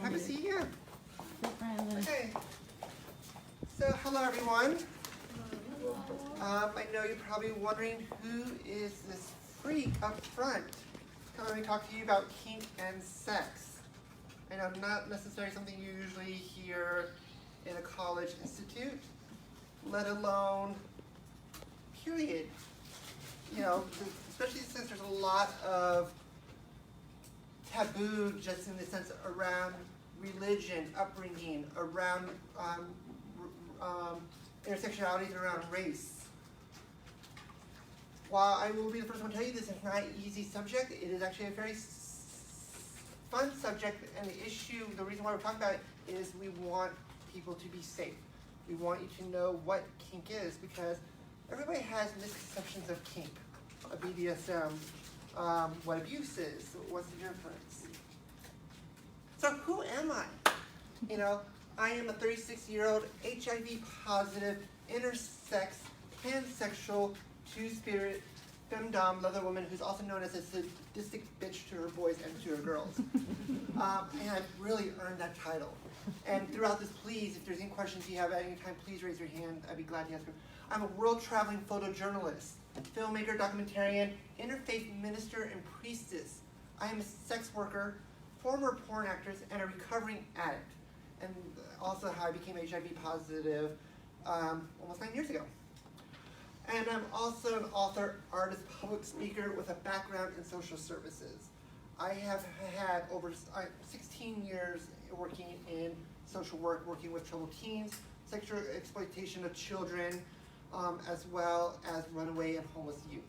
Have a seat here. Okay. So, hello everyone. I know you're probably wondering who is this freak up front coming to talk to you about kink and sex. I know not necessarily something you usually hear in a college institute, let alone period. You know, especially since there's a lot of taboo just in the sense around religion, upbringing, around intersectionality, and around race. While I will be the first one to tell you this is not an easy subject, it is actually a very fun subject, and the reason why we're talking about it is we want people to be safe. We want you to know what kink is, because everybody has misconceptions of kink, of BDSM, what abuse is, what's the difference. So who am I? You know, I am a 36-year-old HIV positive, intersex, pansexual, two-spirit, femdom leather woman who's also known as a sadistic bitch to her boys and to her girls. And I've really earned that title. And throughout this, please, if there's any questions you have at any time, please raise your hand. I'd be glad to answer them. I'm a world-traveling photojournalist, filmmaker, documentarian, interfaith minister, and priestess. I am a sex worker, former porn actress, and a recovering addict. And also how I became HIV positive almost 9 years ago. And I'm also an author, artist, public speaker with a background in social services. I have had over 16 years working in social work, working with troubled teens, sexual exploitation of children, as well as runaway and homeless youth.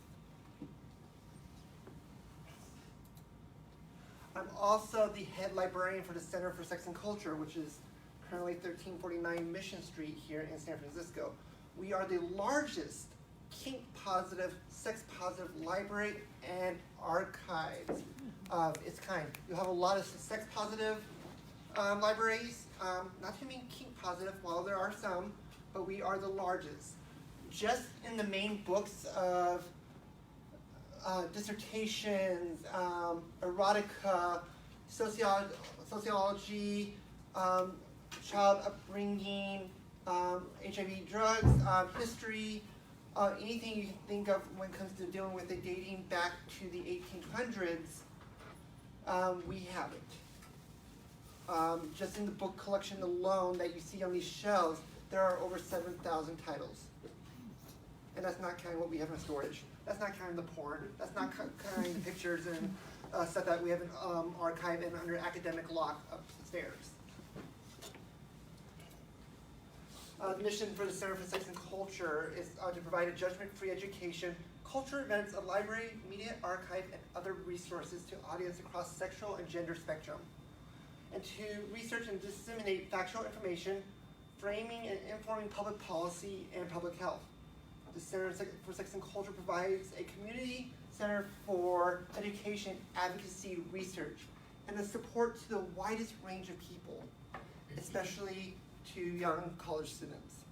I'm also the head librarian for the Center for Sex and Culture, which is currently 1349 Mission Street here in San Francisco. We are the largest kink-positive, sex-positive library and archives of its kind. You have a lot of sex-positive libraries, not to mean kink-positive, while there are some, but we are the largest. Just in the main books of dissertations, erotica, sociology, child upbringing, HIV drugs, history, anything you can think of when it comes to dealing with it dating back to the 1800s, we have it. Just in the book collection alone that you see on these shelves, there are over 7,000 titles. And that's not counting what we have in storage. That's not counting the porn. That's not counting the pictures and stuff that we have in archive and under academic lock upstairs. The mission for the Center for Sex and Culture is to provide a judgment-free education, culture events, a library, media archive, and other resources to audience across sexual and gender spectrum, and to research and disseminate factual information, framing and informing public policy and public health. The Center for Sex and Culture provides a community center for education, advocacy, research, and the support to the widest range of people, especially to young college students.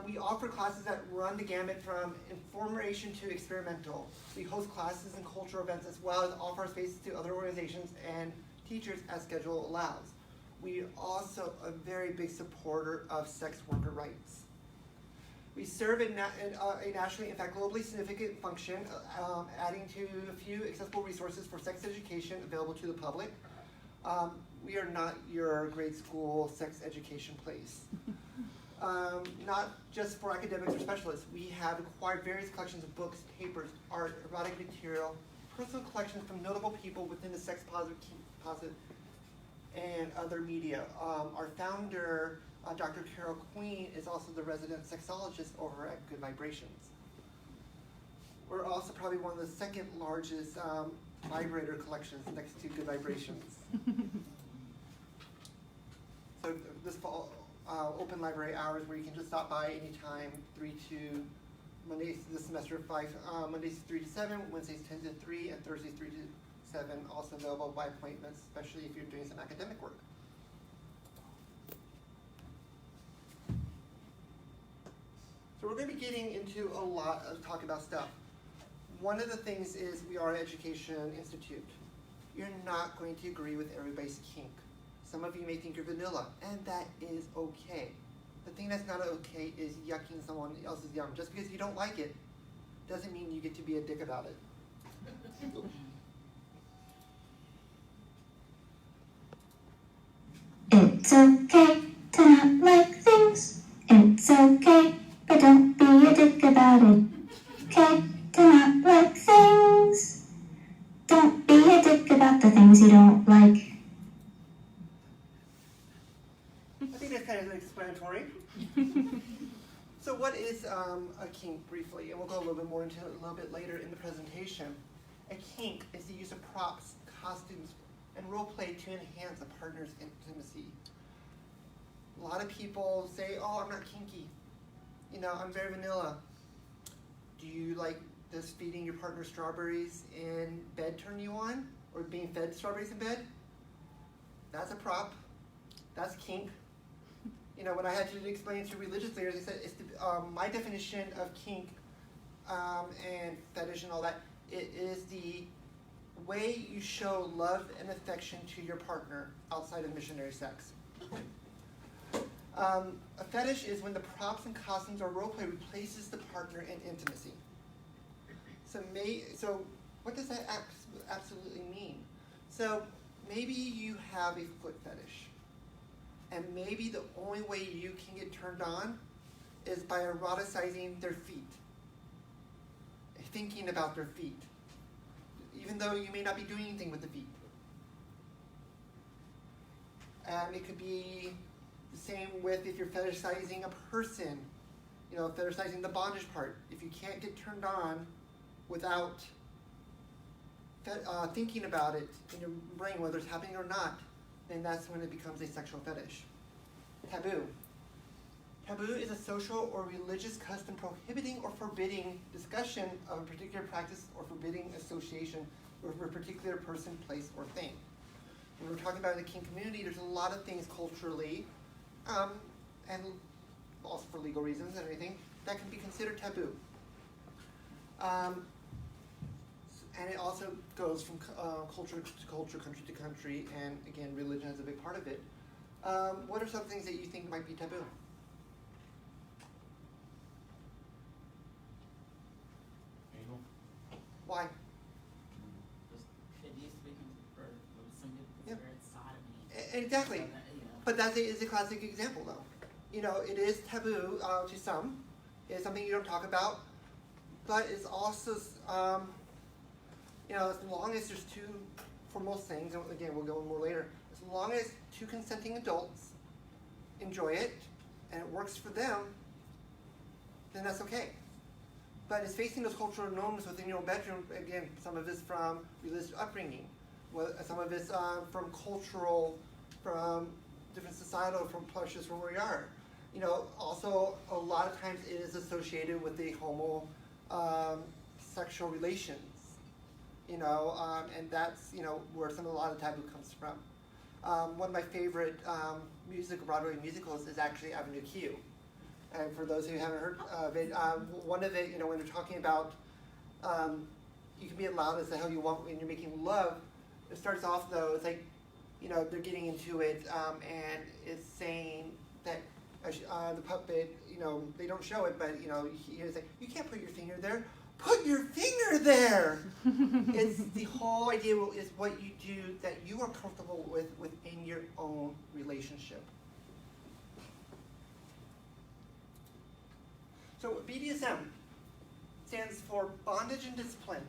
We offer classes that run the gamut from information to experimental. We host classes and cultural events as well as offer spaces to other organizations and teachers as schedule allows. We are also a very big supporter of sex worker rights. We serve a nationally, in fact globally significant function, adding to a few accessible resources for sex education available to the public. We are not your grade school sex education place. Not just for academics or specialists. We have acquired various collections of books, papers, art, erotic material, personal collections from notable people within the sex positive, and other media. Our founder, Dr. Carol Queen, is also the resident sexologist over at Good Vibrations. We're also probably one of the second largest vibrator collections next to Good Vibrations. So this fall, open library hours where you can just stop by anytime, 3 to Mondays this semester 5, Mondays 3 to 7, Wednesdays 10 to 3, and Thursdays 3 to 7. Also available by appointment, especially if you're doing some academic work. So we're going to be getting into a lot of talk about stuff. One of the things is we are an education institute. You're not going to agree with everybody's kink. Some of you may think you're vanilla, and that is okay. The thing that's not okay is yucking someone else's yum. Just because you don't like it doesn't mean you get to be a dick about it. It's okay to not like things. It's okay, but don't be a dick about it. Okay to not like things. Don't be a dick about the things you don't like. I think that's kind of explanatory. So what is a kink, briefly? And we'll go a little bit more into it a little bit later in the presentation. A kink is the use of props, costumes, and role play to enhance a partner's intimacy. A lot of people say, oh, I'm not kinky. You know, I'm very vanilla. Do you like this feeding your partner strawberries in bed turn you on? Or being fed strawberries in bed? That's a prop. That's kink. You know, when I had to explain to religious leaders, they said it's my definition of kink and fetish and all that. It is the way you show love and affection to your partner outside of missionary sex. A fetish is when the props and costumes or role play replaces the partner in intimacy. So what does that absolutely mean? So maybe you have a foot fetish. And maybe the only way you can get turned on is by eroticizing their feet. Thinking about their feet. Even though you may not be doing anything with the feet. It could be the same with if you're fetishizing a person. You know, fetishizing the bondage part. If you can't get turned on without thinking about it in your brain, whether it's happening or not, then that's when it becomes a sexual fetish. Taboo. Taboo is a social or religious custom prohibiting or forbidding discussion of a particular practice or forbidding association with a particular person, place, or thing. When we're talking about the kink community, there's a lot of things culturally, and also for legal reasons and everything, that can be considered taboo. And it also goes from culture to culture, country to country, and again, religion is a big part of it. What are some things that you think might be taboo? Anal. Why? It used to be for some people consider it sodomy. Exactly. So that, you know. But that is a classic example, though. You know, it is taboo to some. It's something you don't talk about, but it's also you know, as long as there's two, for most things, and again, we'll go more later, as long as two consenting adults enjoy it, and it works for them, then that's okay. But it's facing those cultural norms within your own bedroom, again, some of it's from religious upbringing, some of it's from cultural, from different societal, from pressures from where we are. You know, also, a lot of times it is associated with the sexual relations. You know, and that's, you know, where a lot of taboo comes from. One of my favorite Broadway musicals is actually Avenue Q. And for those who haven't heard of it, one of it, you know, when they're talking about you can be as loud as the hell you want when you're making love, it starts off though, it's like, you know, they're getting into it, and it's saying that the puppet, you know, they don't show it, but, you know, he's like, you can't put your finger there. Put your finger there! It's the whole idea is what you do that you are comfortable with within your own relationship. So BDSM stands for bondage and discipline,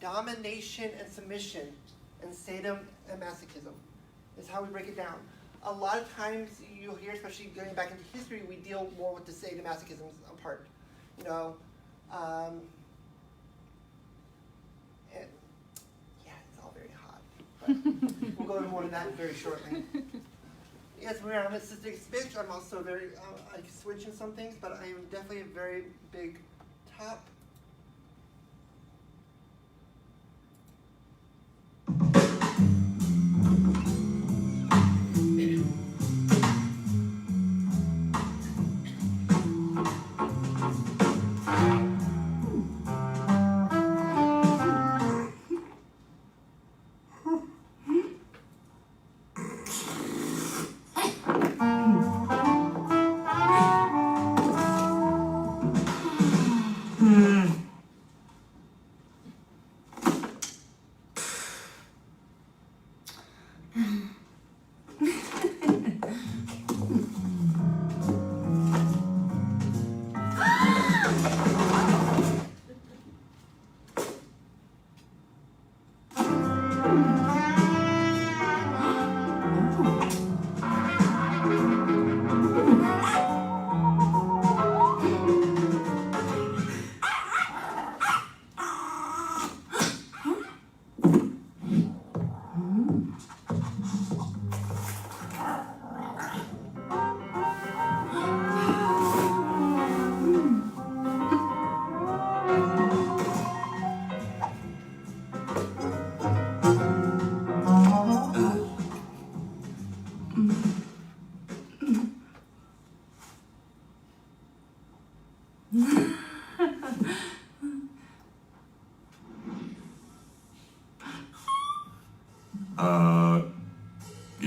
domination and submission, and sadism and masochism. Is how we break it down. A lot of times you'll hear, especially going back into history, we deal more with the sadomasochism part. You know, and yeah, it's all very hot. But we'll go into more of that very shortly. Yes, I'm a cystic bitch. I'm also very, I switch in some things, but I am definitely a very big top.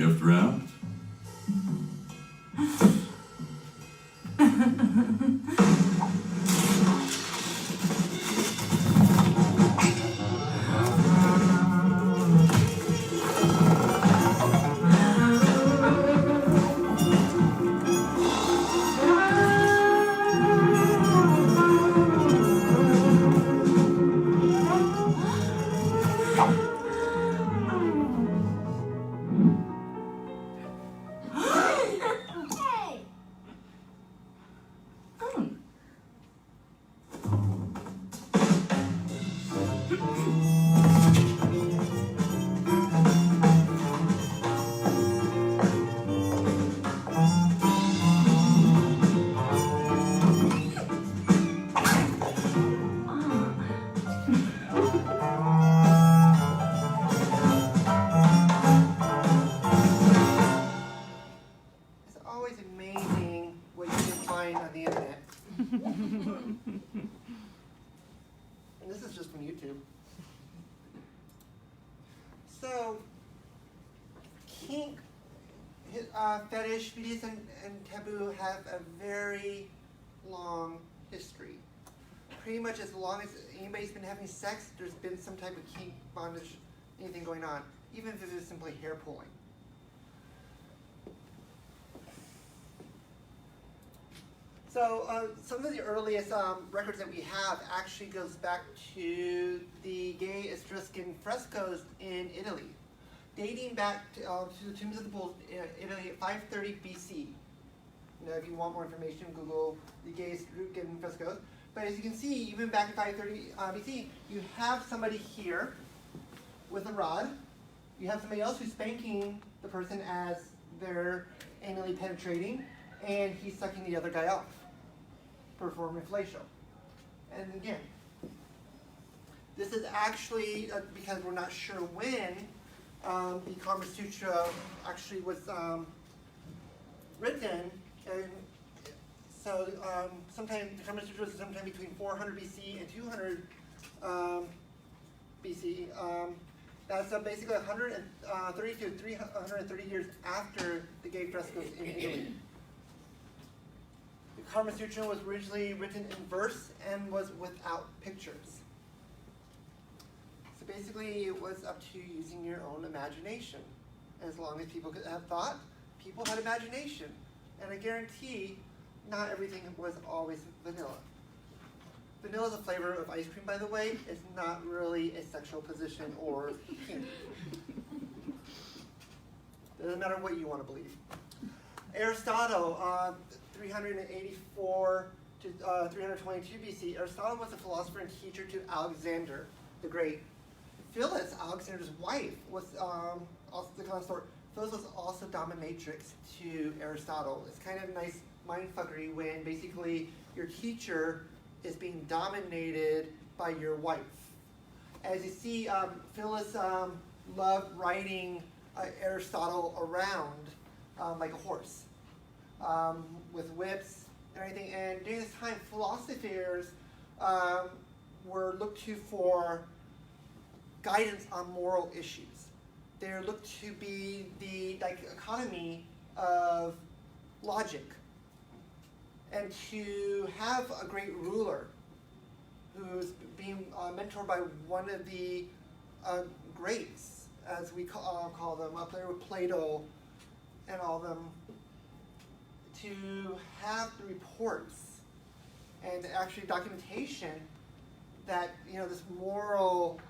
Gift wrapped? It's always amazing what you can find on the internet. And this is just from YouTube. So, kink, fetish, BDSM, and taboo have a very long history. Pretty much as long as anybody's been having sex, there's been some type of kink, bondage, anything going on, even if it is simply hair pulling. So some of the earliest records that we have actually goes back to the gay Etruscan frescoes in Italy, dating back to the tombs of the bulls in Italy at 530 BC. You know, if you want more information, Google the gay Etruscan frescoes. But as you can see, even back in 530 BC, you have somebody here with a rod. You have somebody else who's spanking the person as they're anally penetrating, and he's sucking the other guy off, performing fellatio. And again, this is actually, because we're not sure when, the Kama Sutra actually was written, and so sometime, the Kama Sutra was sometime between 400 BC and 200 BC. That's basically 130 to 330 years after the gay frescoes in Italy. The Kama Sutra was originally written in verse and was without pictures. So basically it was up to you using your own imagination. As long as people could have thought, people had imagination. And I guarantee not everything was always vanilla. Vanilla is a flavor of ice cream, by the way. It's not really a sexual position or kink. Doesn't matter what you want to believe. Aristotle, 384 to 322 BC, Aristotle was a philosopher and teacher to Alexander the Great. Phyllis, Alexander's wife, was also the consort. Phyllis was also dominatrix to Aristotle. It's kind of a nice mindfuckery when basically your teacher is being dominated by your wife. As you see, Phyllis loved riding Aristotle around like a horse, with whips and everything. And during this time, philosophers were looked to for guidance on moral issues. They were looked to be the dichotomy of logic, and to have a great ruler who's being mentored by one of the greats, as we call them, up there with Plato and all of them, to have the reports and actually documentation that, you know, this moral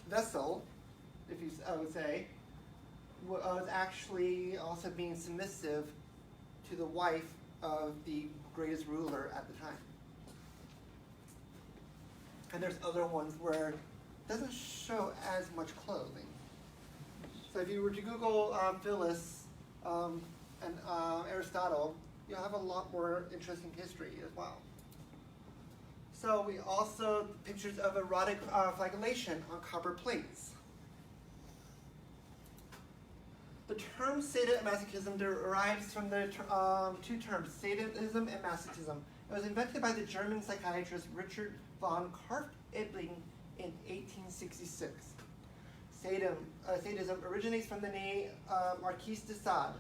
vessel, if you, I would say, was actually also being submissive to the wife of the greatest ruler at the time. And there's other ones where it doesn't show as much clothing. So if you were to Google Phyllis and Aristotle, you'll have a lot more interesting history as well. So we also pictures of erotic flagellation on copper plates. The term sadomasochism derives from the two terms, sadism and masochism. It was invented by the German psychiatrist Richard von Karp-Ebling in 1866. Sadism originates from the name Marquise de Sade,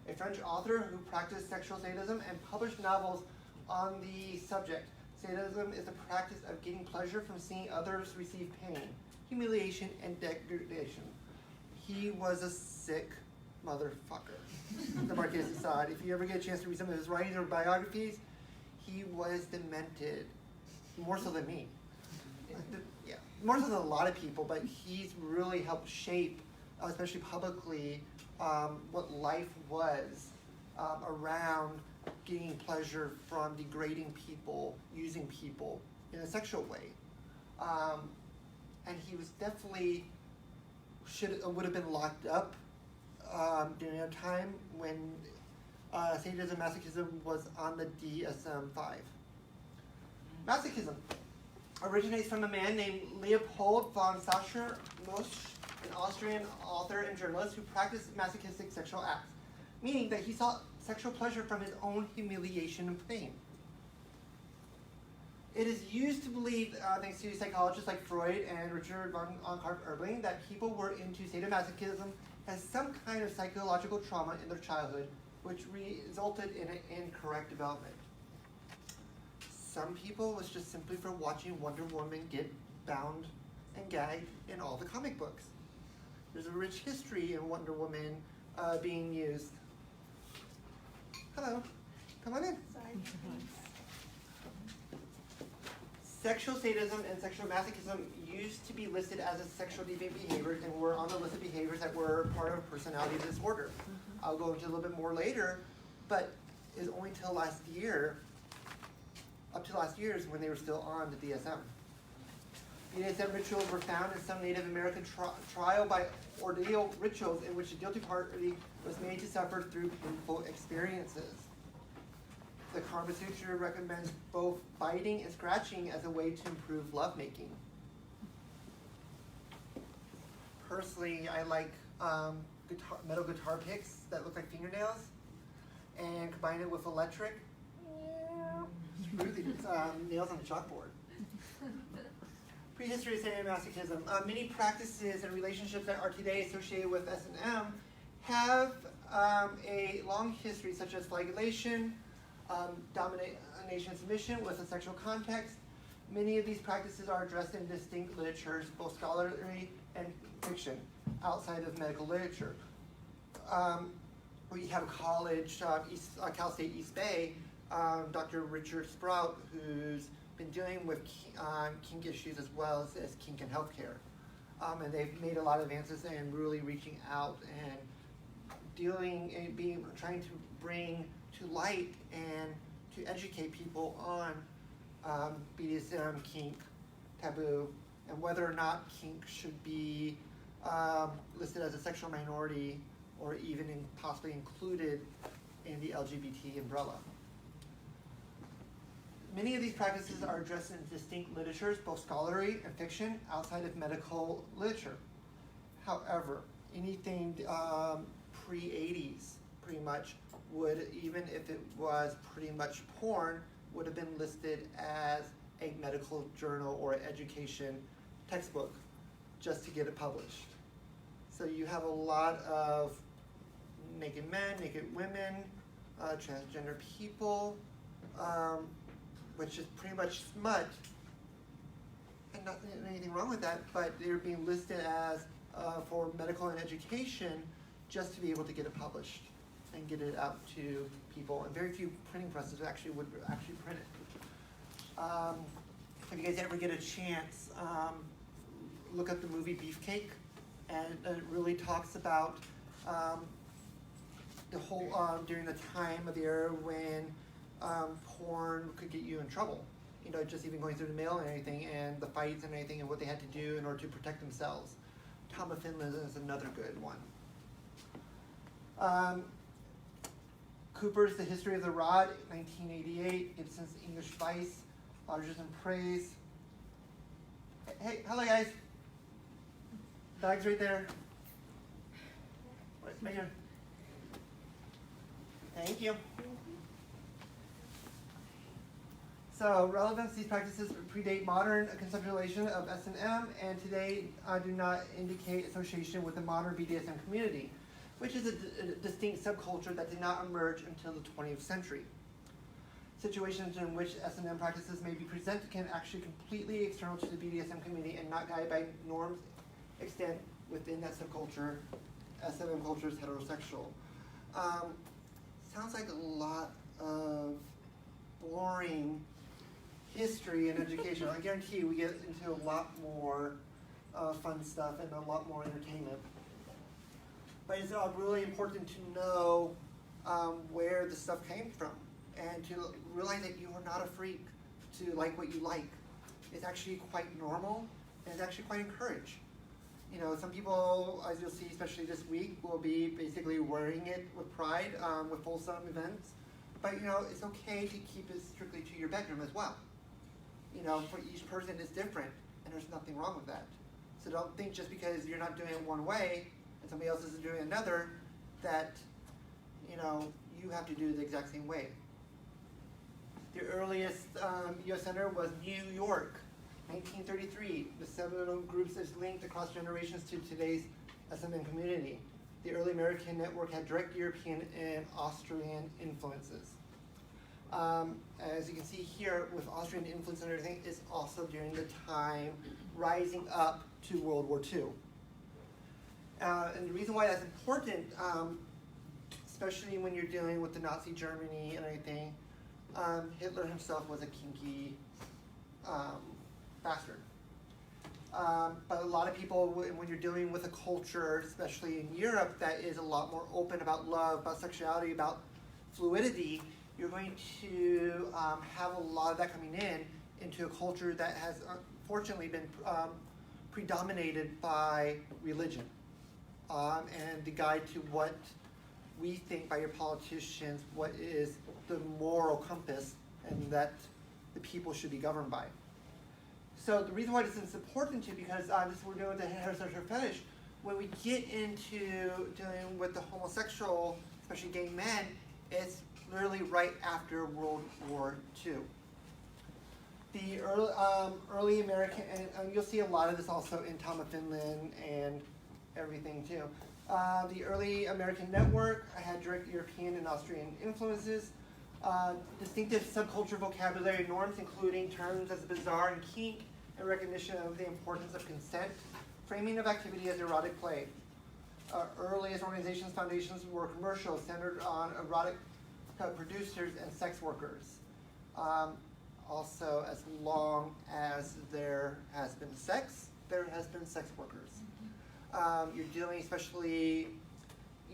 a French author who practiced sexual sadism and published novels on the subject. Sadism is the practice of getting pleasure from seeing others receive pain, humiliation, and degradation. He was a sick motherfucker, the Marquis de Sade. If you ever get a chance to read some of his writings or biographies, he was demented, more so than me. Yeah, more so than a lot of people, but he's really helped shape, especially publicly, what life was around getting pleasure from degrading people, using people in a sexual way. And he was definitely, would have been locked up during a time when sadism, masochism was on the DSM-5. Masochism originates from a man named Leopold von Sacher-Masoch, an Austrian author and journalist who practiced masochistic sexual acts, meaning that he sought sexual pleasure from his own humiliation and pain. It is used to believe, thanks to psychologists like Freud and Richard von Karp-Erbling, that people were into sadomasochism as some kind of psychological trauma in their childhood, which resulted in an incorrect development. Some people was just simply for watching Wonder Woman get bound and gagged in all the comic books. There's a rich history in Wonder Woman being used. Hello, come on in. Sorry. Sexual sadism and sexual masochism used to be listed as a sexual deviant behavior and were on the list of behaviors that were part of a personality disorder. I'll go into a little bit more later, but it was only till last year, up to last year, is when they were still on the DSM. BDSM rituals were found in some Native American trial by ordeal rituals in which the guilty party was made to suffer through painful experiences. The Kama Sutra recommends both biting and scratching as a way to improve lovemaking. Personally, I like metal guitar picks that look like fingernails and combine it with electric. Screw these nails on the chalkboard. Prehistory of sadomasochism. Many practices and relationships that are today associated with S&M have a long history, such as flagellation, domination and submission with a sexual context. Many of these practices are addressed in distinct literatures, both scholarly and fiction, outside of medical literature. We have a college, Cal State East Bay, Dr. Richard Sprout, who's been dealing with kink issues as well as kink in healthcare. And they've made a lot of advances in really reaching out and dealing and trying to bring to light and to educate people on BDSM, kink, taboo, and whether or not kink should be listed as a sexual minority or even possibly included in the LGBT umbrella. Many of these practices are addressed in distinct literatures, both scholarly and fiction, outside of medical literature. However, anything pre-80s, pretty much, would, even if it was pretty much porn, would have been listed as a medical journal or education textbook just to get it published. So you have a lot of naked men, naked women, transgender people, which is pretty much smut, and not anything wrong with that, but they're being listed as for medical and education just to be able to get it published and get it out to people. And very few printing presses would actually print it. If you guys ever get a chance, look up the movie Beefcake, and it really talks about the whole during the time of the era when porn could get you in trouble. You know, just even going through the mail and everything, and the fights and everything, and what they had to do in order to protect themselves. Tom of Finland is another good one. Cooper's The History of the Rod, 1988. Gibson's English Vice, Largers and Praise. Hey, hello guys. Bag's right there. Right here. Thank you. So relevance, these practices predate modern conceptualization of S&M and today do not indicate association with the modern BDSM community, which is a distinct subculture that did not emerge until the 20th century. Situations in which S&M practices may be presented can actually completely external to the BDSM community and not guided by norms extant within that subculture. S&M culture is heterosexual. Sounds like a lot of boring history and education. I guarantee you we get into a lot more fun stuff and a lot more entertainment. But it's really important to know where the stuff came from and to realize that you are not a freak to like what you like. It's actually quite normal and it's actually quite encouraged. You know, some people, as you'll see, especially this week, will be basically wearing it with pride with wholesome events. But you know, it's okay to keep it strictly to your bedroom as well. You know, for each person it's different, and there's nothing wrong with that. So don't think just because you're not doing it one way and somebody else isn't doing another, that you know you have to do it the exact same way. The earliest U.S. center was New York, 1933. The seminal groups is linked across generations to today's S&M community. The early American network had direct European and Austrian influences. As you can see here, with Austrian influence and everything, is also during the time rising up to World War II. And the reason why that's important, especially when you're dealing with the Nazi Germany and everything, Hitler himself was a kinky bastard. But a lot of people, when you're dealing with a culture, especially in Europe, that is a lot more open about love, about sexuality, about fluidity, you're going to have a lot of that coming into a culture that has unfortunately been predominated by religion and the guide to what we think by your politicians, what is the moral compass and that the people should be governed by. So the reason why this is important too, because this we're doing with the heterosexual fetish, when we get into dealing with the homosexual, especially gay men, it's literally right after World War II. The early American, and you'll see a lot of this also in Tom of Finland and everything too. The early American network had direct European and Austrian influences. Distinctive subculture vocabulary norms, including terms as bizarre and kink, and recognition of the importance of consent, framing of activity as erotic play. Earliest organizations, foundations were commercial, centered on erotic producers and sex workers. Also, as long as there has been sex, there has been sex workers. You're dealing, especially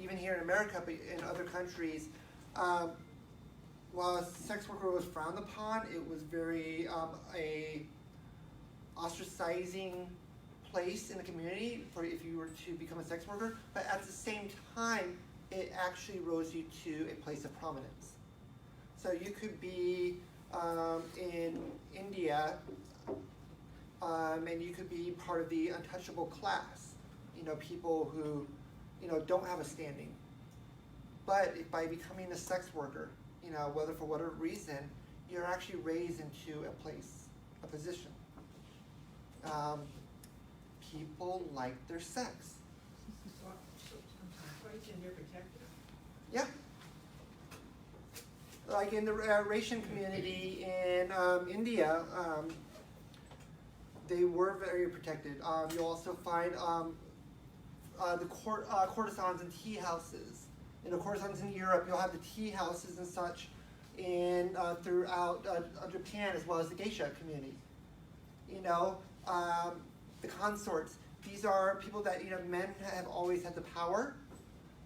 even here in America, but in other countries, while a sex worker was frowned upon, it was very a ostracizing place in the community for if you were to become a sex worker. But at the same time, it actually rose you to a place of prominence. So you could be in India, and you could be part of the untouchable class. You know, people who, you know, don't have a standing. But if by becoming a sex worker, you know, whether for whatever reason, you're actually raised into a place, a position. People like their sex. Yeah. Like in the Rasian community in India, they were very protected. You'll also find the courtesans in tea houses. You know, courtesans in Europe, you'll have the tea houses and such in throughout Japan, as well as the geisha community. You know, the consorts. These are people that, you know, men have always had the power,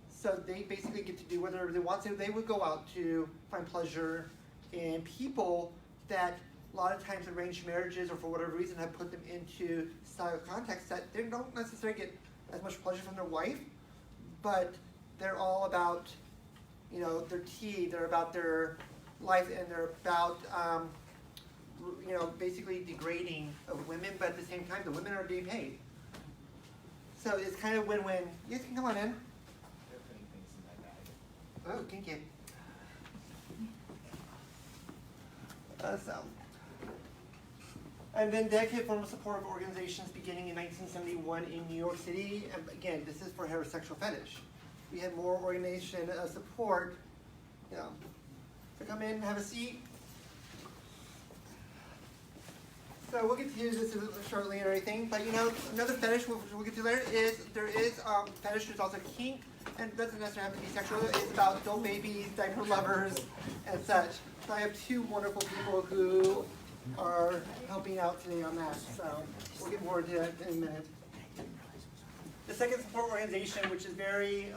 so they basically get to do whatever they want to. They would go out to find pleasure in people that a lot of times arranged marriages or for whatever reason have put them into style contexts that they don't necessarily get as much pleasure from their wife, but they're all about, you know, their tea, they're about their life, and they're about, you know, basically degrading of women, but at the same time, the women are being paid. So it's kind of win-win. You can come on in. Oh, thank you. And then dedicated formal support of organizations beginning in 1971 in New York City. And again, this is for heterosexual fetish. We had more organization support. You know, so come in, have a seat. So we'll get to this shortly and everything, but you know, another fetish we'll get to later is there is fetish. There's also kink, and it doesn't necessarily have to be sexual. It's about adult babies, diaper lovers, and such. So I have two wonderful people who are helping out today on that. So we'll get more into that in a minute. The second support organization, which is very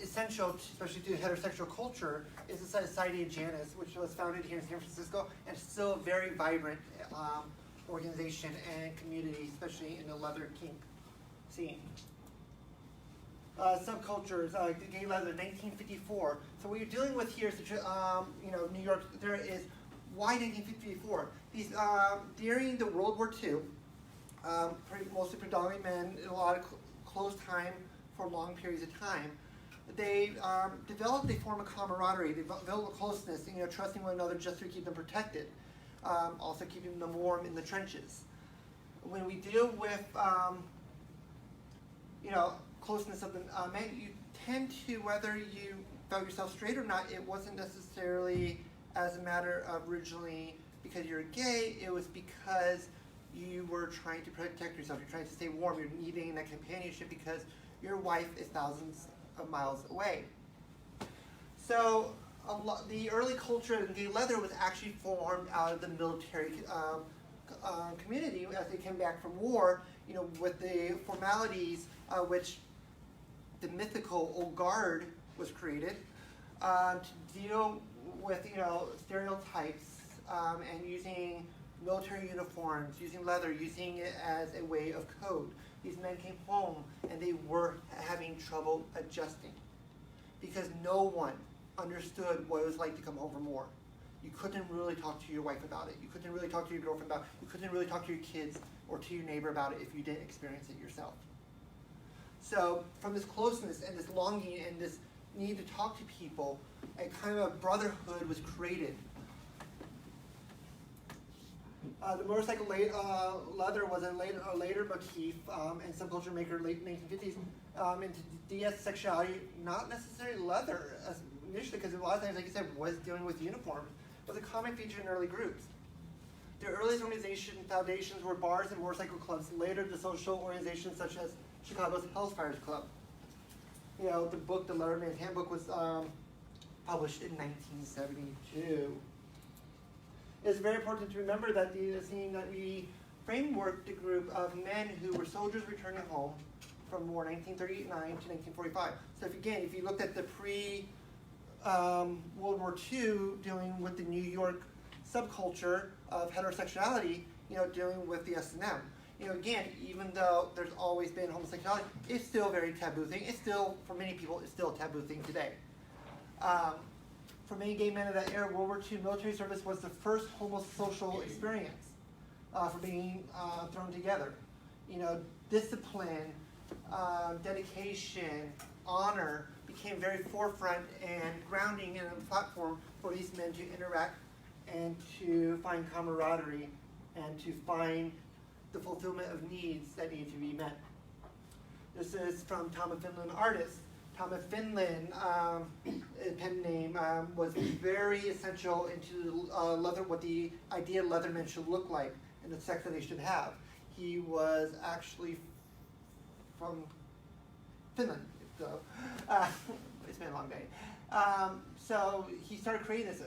essential, especially to heterosexual culture, is the Society of Janus, which was founded here in San Francisco and still a very vibrant organization and community, especially in the leather kink scene. Subcultures, gay leather, 1954. So what you're dealing with here is, you know, New York. There is why 1954. These during the World War II, mostly predominantly men, in a lot of close time for long periods of time. They developed a form of camaraderie. They developed a closeness, you know, trusting one another just to keep them protected, also keeping them warm in the trenches. When we deal with, you know, closeness of the men, you tend to, whether you felt yourself straight or not, it wasn't necessarily as a matter of originally because you're gay. It was because you were trying to protect yourself. You're trying to stay warm. You're needing that companionship because your wife is thousands of miles away. So the early culture in gay leather was actually formed out of the military community as they came back from war, you know, with the formalities which the mythical old guard was created to deal with, you know, stereotypes and using military uniforms, using leather, using it as a way of code. These men came home and they were having trouble adjusting because no one understood what it was like to come home from war. You couldn't really talk to your wife about it. You couldn't really talk to your girlfriend about it. You couldn't really talk to your kids or to your neighbor about it if you didn't experience it yourself. So from this closeness and this longing and this need to talk to people, a kind of a brotherhood was created. The motorcycle leather was a later motif and subculture maker late 1950s into DS sexuality, not necessarily leather initially, because a lot of times, like you said, was dealing with uniforms, was a common feature in early groups. The earliest foundations were bars and motorcycle clubs. Later, the social organizations such as Chicago's Hellfires Club. You know, the book, The Letterman's Handbook, was published in 1972. It's very important to remember that we frameworked the group of men who were soldiers returning home from war 1939 to 1945. So if you looked at the World War II dealing with the New York subculture of heterosexuality, you know, dealing with the S&M. You know, again, even though there's always been homosexuality, it's still a very taboo thing. It's still, for many people, it's still a taboo thing today. For many gay men of that era, World War II military service was the first homosocial experience for being thrown together. You know, discipline, dedication, honor became very forefront and grounding in a platform for these men to interact and to find camaraderie and to find the fulfillment of needs that need to be met. This is from Thomas Finland, artist. Thomas Finland, a pen name, was very essential into leather, what the idea of leathermen should look like and the sex that they should have. He was actually from Finland, so it's been a long day. So he started creating this.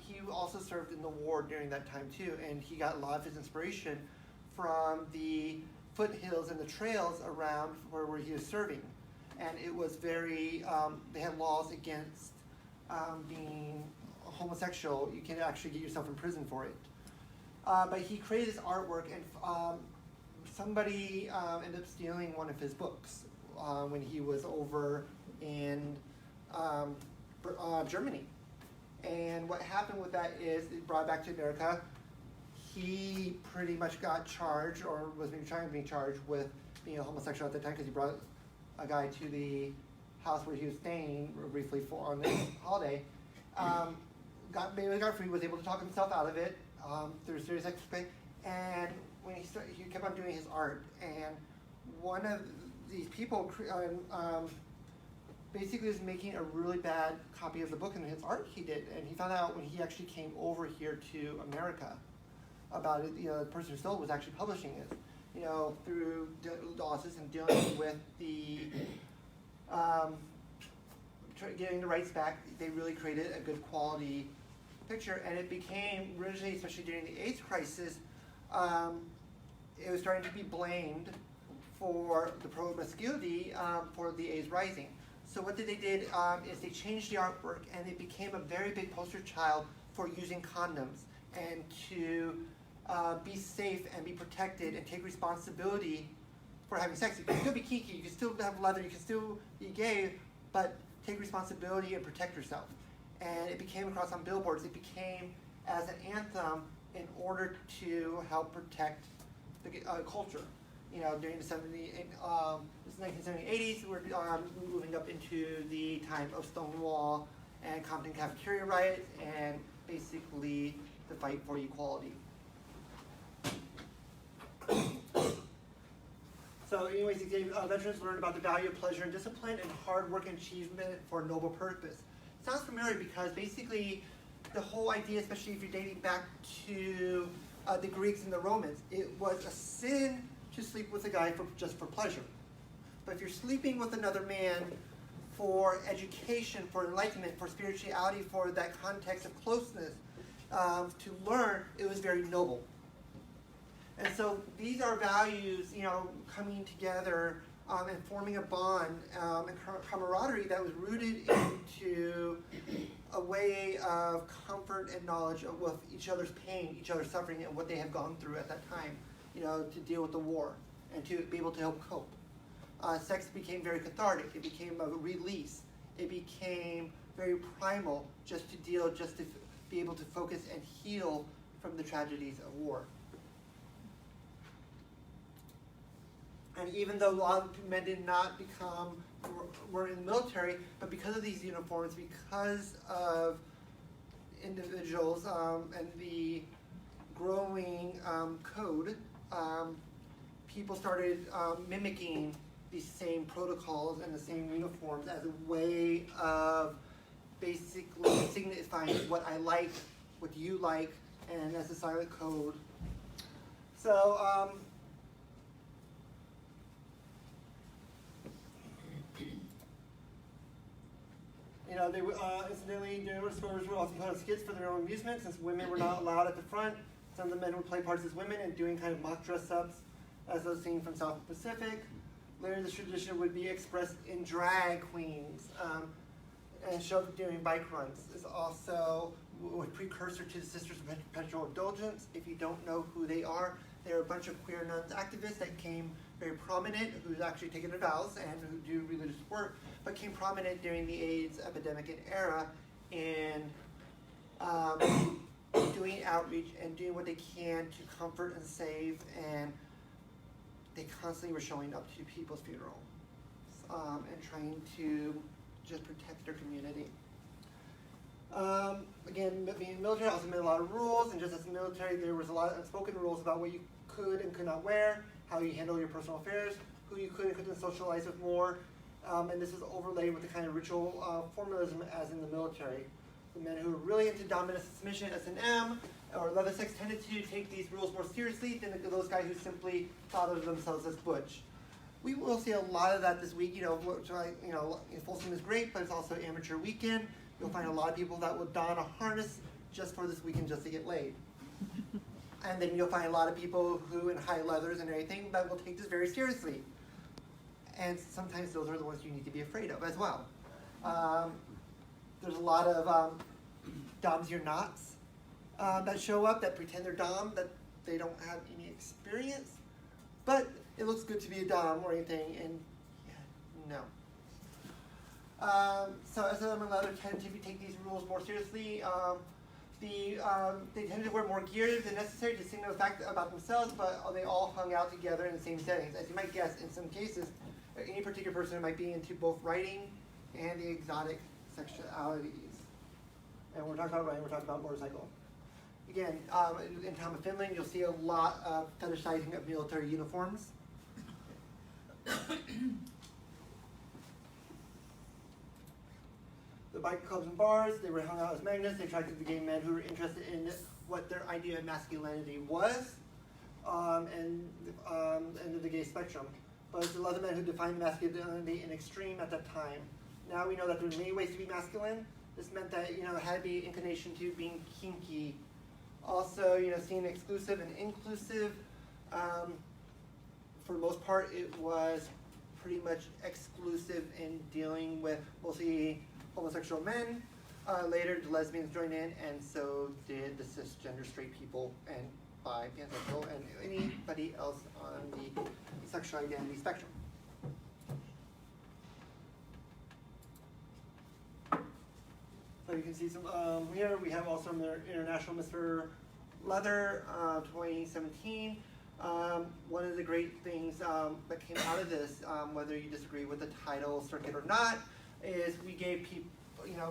He also served in the war during that time too, and he got a lot of his inspiration from the foothills and the trails around where he was serving. And it was very, they had laws against being homosexual. You can actually get yourself in prison for it. But he created this artwork, and somebody ended up stealing one of his books when he was over in Germany. And what happened with that is it brought back to America. He pretty much got charged, or was maybe trying to be charged with being a homosexual at the time, because he brought a guy to the house where he was staying briefly on the holiday. Got free, was able to talk himself out of it. through serious sex play. And when he kept on doing his art, and one of these people basically was making a really bad copy of the book and his art he did, and he found out when he actually came over here to America about it. The person who stole it was actually publishing it. Through losses and dealing with the getting the rights back, they really created a good quality picture, and it became originally, especially during the AIDS crisis, it was starting to be blamed for the promiscuity for the AIDS rising. So what they did is they changed the artwork, and it became a very big poster child for using condoms and to be safe and be protected and take responsibility for having sex. You can still be kinky, you can still have leather, you can still be gay, but take responsibility and protect yourself. And it became across on billboards. It became as an anthem in order to help protect the culture. During the 1970s, 80s, we're moving up into the time of Stonewall and Compton cafeteria riots, and basically the fight for equality. So anyways, veterans learned about the value of pleasure and discipline and hard work and achievement for a noble purpose. Sounds familiar because basically the whole idea, especially if you're dating back to the Greeks and the Romans, it was a sin to sleep with a guy just for pleasure. But if you're sleeping with another man for education, for enlightenment, for spirituality, for that context of closeness, to learn, it was very noble. And so these are values, coming together and forming a bond and camaraderie that was rooted into a way of comfort and knowledge of with each other's pain, each other's suffering, and what they have gone through at that time, to deal with the war and to be able to help cope. Sex became very cathartic. It became a release. It became very primal, just to be able to focus and heal from the tragedies of war. And even though a lot of men did not were in the military, but because of these uniforms, because of individuals and the growing code, people started mimicking these same protocols and the same uniforms as a way of basically signifying what I like, what you like, and as a silent code. So, they incidentally, stores were also put on skits for their own amusement, since women were not allowed at the front. Some of the men would play parts as women and doing kind of mock dress-ups, as those seen from South Pacific. Later, this tradition would be expressed in drag queens and showed during bike runs. It's also a precursor to the Sisters of Perpetual Indulgence. If you don't know who they are a bunch of queer nuns activists that came very prominent, who's actually taken their vows and who do religious work, but came prominent during the AIDS epidemic and era in doing outreach and doing what they can to comfort and save, and they constantly were showing up to people's funerals and trying to just protect their community. Again, being military also meant a lot of rules, and just as military, there was a lot of unspoken rules about what you could and could not wear, how you handle your personal affairs, who you could and couldn't socialize with more, and this was overlaid with the kind of ritual formalism as in the military. The men who were really into dominance and submission, S&M, or leather sex tended to take these rules more seriously than those guys who simply thought of themselves as butch. We will see a lot of that this week. Folsom is great, but it's also amateur weekend. You'll find a lot of people that will don a harness just for this weekend just to get laid. And then you'll find a lot of people who in high leathers and everything that will take this very seriously. And sometimes those are the ones you need to be afraid of as well. There's a lot of doms you're nots that show up that pretend they're dom, that they don't have any experience. But it looks good to be a dom or anything, and yeah, no. So as a leather tend to take these rules more seriously. They tended to wear more gear than necessary to signal the fact about themselves, but they all hung out together in the same settings. As you might guess, in some cases, any particular person might be into both writing and the exotic sexualities. And we're talking about writing, we're talking about motorcycle. Again, in time of Finland, you'll see a lot of fetishizing of military uniforms. The bike clubs and bars, they were hung out as magnets. They attracted the gay men who were interested in what their idea of masculinity was, and the gay spectrum. But it's the leather men who defined masculinity in extreme at that time. Now we know that there's many ways to be masculine. This meant that, it had to be inclination to being kinky. Also, seeing exclusive and inclusive. For the most part, it was pretty much exclusive in dealing with mostly homosexual men. Later, the lesbians joined in, and so did the cisgender straight people and bi, pansexual, and anybody else on the sexual identity spectrum. So you can see some here. We have also the International Mr. Leather 2017. One of the great things that came out of this, whether you disagree with the title circuit or not, is we gave people,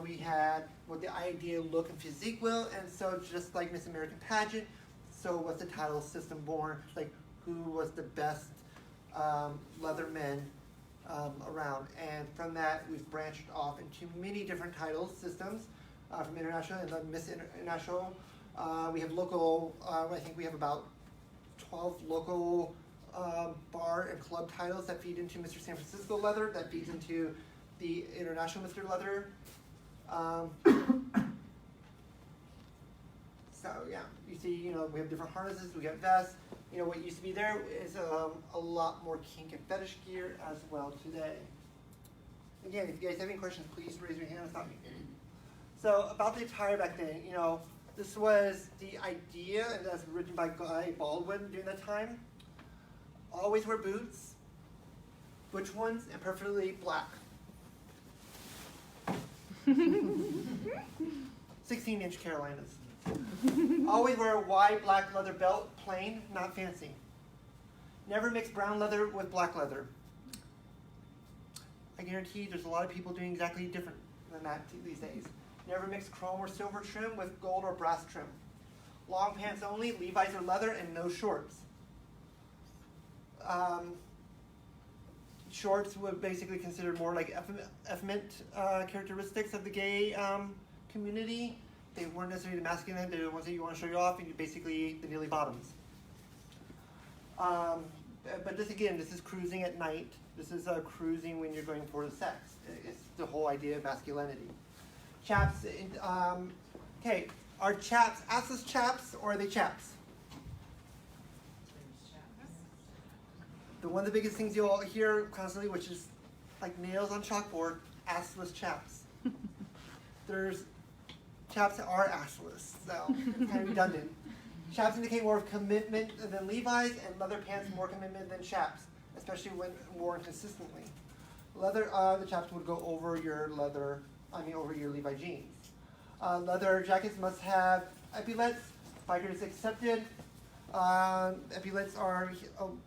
we had what the ideal look and physique will, and so just like Miss American Pageant, so was the title system born, like who was the best leather men around. And from that, we've branched off into many different title systems from international and then Miss International. We have local, I think we have about 12 local bar and club titles that feed into Mr. San Francisco Leather, that feeds into the International Mr. Leather. So yeah, you see, we have different harnesses, we have vests. What used to be there is a lot more kink and fetish gear as well today. Again, if you guys have any questions, please raise your hand and stop me. So about the attire back then, this was the idea, and that's written by Guy Baldwin during that time. Always wear boots, butch ones, and preferably black. 16-inch Carolinas. Always wear a wide black leather belt, plain, not fancy. Never mix brown leather with black leather. I guarantee there's a lot of people doing exactly different than that these days. Never mix chrome or silver trim with gold or brass trim. Long pants only, Levi's or leather, and no shorts. Shorts were basically considered more like effeminate characteristics of the gay community. They weren't necessarily masculine, they were the ones that you want to show you off, and you basically the nearly bottoms. But this is cruising at night. This is cruising when you're going for the sex. It's the whole idea of masculinity. Chaps, okay, are chaps assless chaps or are they chaps? One of the biggest things you'll hear constantly, which is like nails on chalkboard, assless chaps. There's chaps that are assless, so it's kind of redundant. Chaps indicate more of commitment than Levi's, and leather pants more commitment than chaps, especially when worn consistently. The chaps would go over your over your Levi jeans. Leather jackets must have epaulets. Bikers accepted. Epaulets are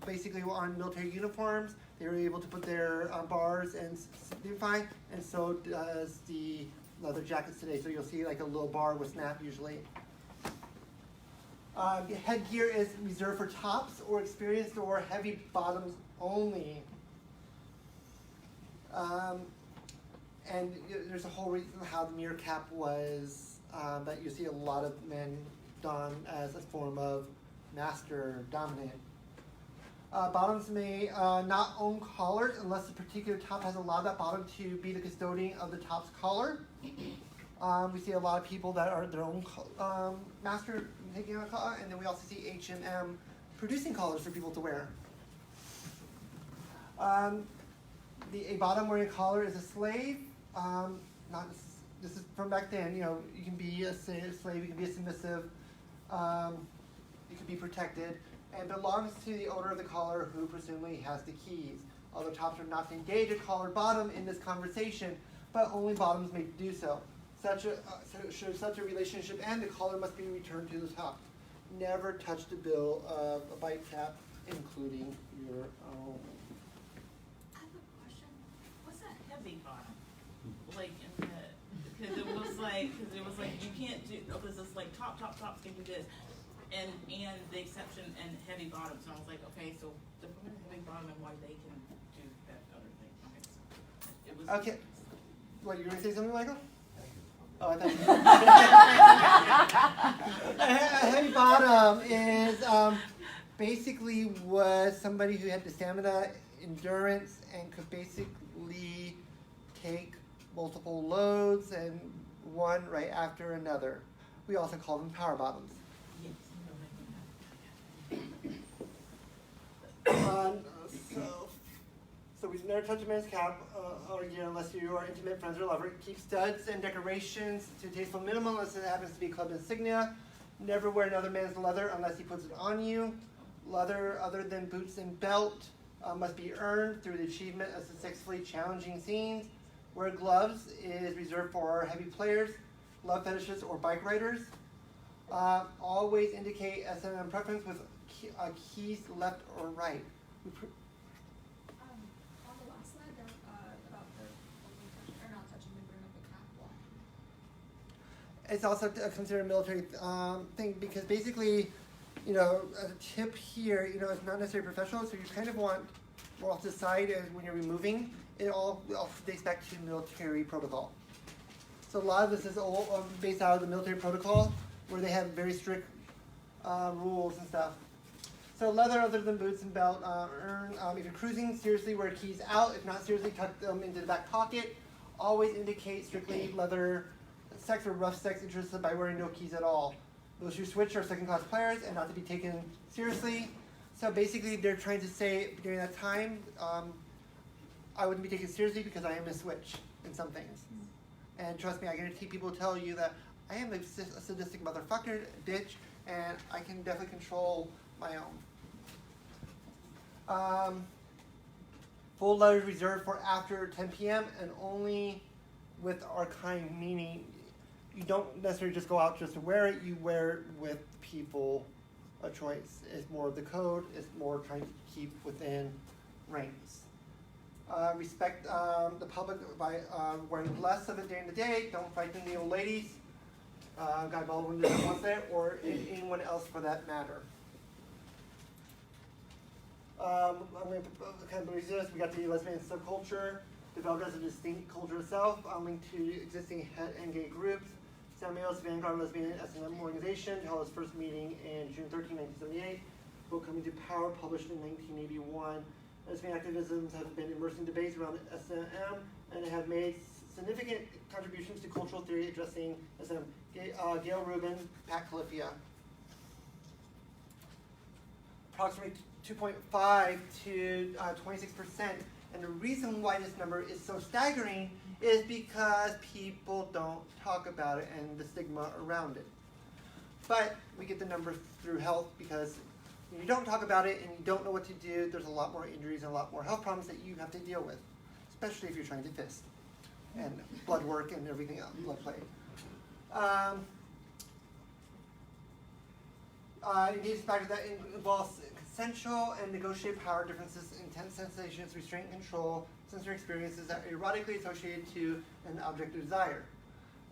basically on military uniforms. They were able to put their bars and signify, and so does the leather jackets today. So you'll see like a little bar with snap usually. Headgear is reserved for tops or experienced or heavy bottoms only. And there's a whole reason how the mirror cap was that you see a lot of men don as a form of master dominant. Bottoms may not own collars unless the particular top has allowed that bottom to be the custodian of the top's collar. We see a lot of people that are their own master taking a collar, and then we also see H&M producing collars for people to wear. A bottom wearing a collar is a slave. This is from back then. You can be a slave, you can be a submissive, you can be protected, and belongs to the owner of the collar, who presumably has the keys. Although tops are not to engage a collared bottom in this conversation, but only bottoms may do so. Should such a relationship end, the collar must be returned to the top. Never touch the bill of a bike cap, including your own. I have a question. What's a heavy bottom? Like, because it was like, because it was like, you can't do, because it's like tops can do this, and the exception and heavy bottoms. And I was like, okay, so the women heavy bottom and why they can do that other thing. Okay, so it was. Okay. What, you were going to say something, Michael? Oh, I thought you A heavy bottom is basically was somebody who had the stamina, endurance, and could basically take multiple loads and one right after another. We also call them power bottoms. Yes, So we never touch a man's cap or gear unless you are intimate friends or lover. Keep studs and decorations to a tasteful minimum unless it happens to be club insignia. Never wear another man's leather unless he puts it on you. Leather other than boots and belt must be earned through the achievement of successfully challenging scenes. Wear gloves is reserved for heavy players, love fetishists, or bike riders. Always indicate SM preference with keys left or right. On the last slide, about the only touch, or not touching, they bring up the cap wall. It's also considered a military thing because basically, you know, a tip here, you know, it's not necessarily professional, so you kind of want more off the side as when you're removing. It all dates back to military protocol. So a lot of this is all based out of the military protocol where they have very strict rules and stuff. So leather other than boots and belt, if you're cruising, seriously wear keys out. If not, seriously tuck them into the back pocket. Always indicate strictly leather sex or rough sex interested by wearing no keys at all. Those who switch are second-class players and not to be taken seriously. So basically they're trying to say during that time, I wouldn't be taken seriously because I am a switch in some things. And trust me, I guarantee people tell you that I am a sadistic motherfucker, bitch, and I can definitely control my own. Full letters reserved for after 10 p.m. and only with our kind, meaning you don't necessarily just go out just to wear it, you wear it with people a choice. It's more of the code, it's more trying to keep within ranks. Respect the public by wearing less of it during the day. Don't frighten the old ladies. Guy Baldwin doesn't want that, or anyone else for that matter. I'm going to kind of resist. We got the lesbian subculture, developed as a distinct culture itself. Linked to existing het and gay groups. Samuel's Vanguard Lesbian S&M organization held its first meeting in June 13, 1978. Book Coming to Power, published in 1981. Lesbian activisms have been immersed in debates around S&M and have made significant contributions to cultural theory addressing S&M. Gail Rubin, Pat Califia. Approximately 2.5 to 26%. And the reason why this number is so staggering is because people don't talk about it and the stigma around it. But we get the number through health because when you don't talk about it and you don't know what to do, there's a lot more injuries and a lot more health problems that you have to deal with, especially if you're trying to fist and blood work and everything else, blood play. It needs factors that involves consensual and negotiated power differences, intense sensations, restraint and control, sensory experiences that are erotically associated to an object of desire.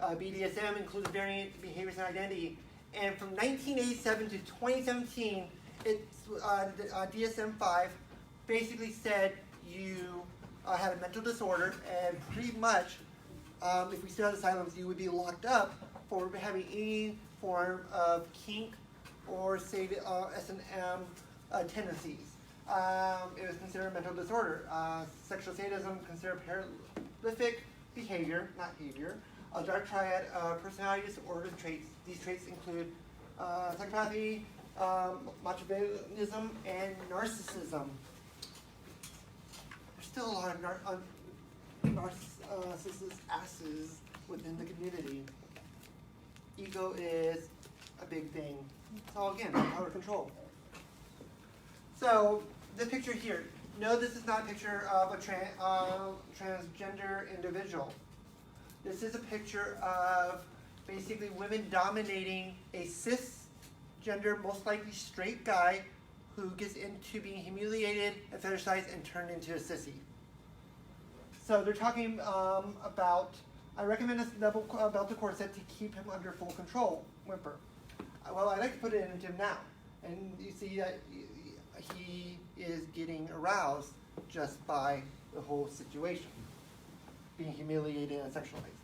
BDSM includes variant behaviors and identity. And from 1987 to 2017, DSM-5 basically said you had a mental disorder, and pretty much, if we still had asylums, you would be locked up for having any form of kink or say S&M tendencies. It was considered a mental disorder. Sexual sadism considered prolific behavior, not behavior, a dark triad of personality disorder traits. These traits include psychopathy, machiavellism, and narcissism. There's still a lot of narcissist asses within the community. Ego is a big thing. So again, power control. So the picture here. No, this is not a picture of a transgender individual. This is a picture of basically women dominating a cisgender, most likely straight guy who gets into being humiliated and fetishized and turned into a sissy. So they're talking about I recommend a double belted corset to keep him under full control. Whimper. Well, I like to put it into him now. And you see that he is getting aroused just by the whole situation. Being humiliated and sexualized.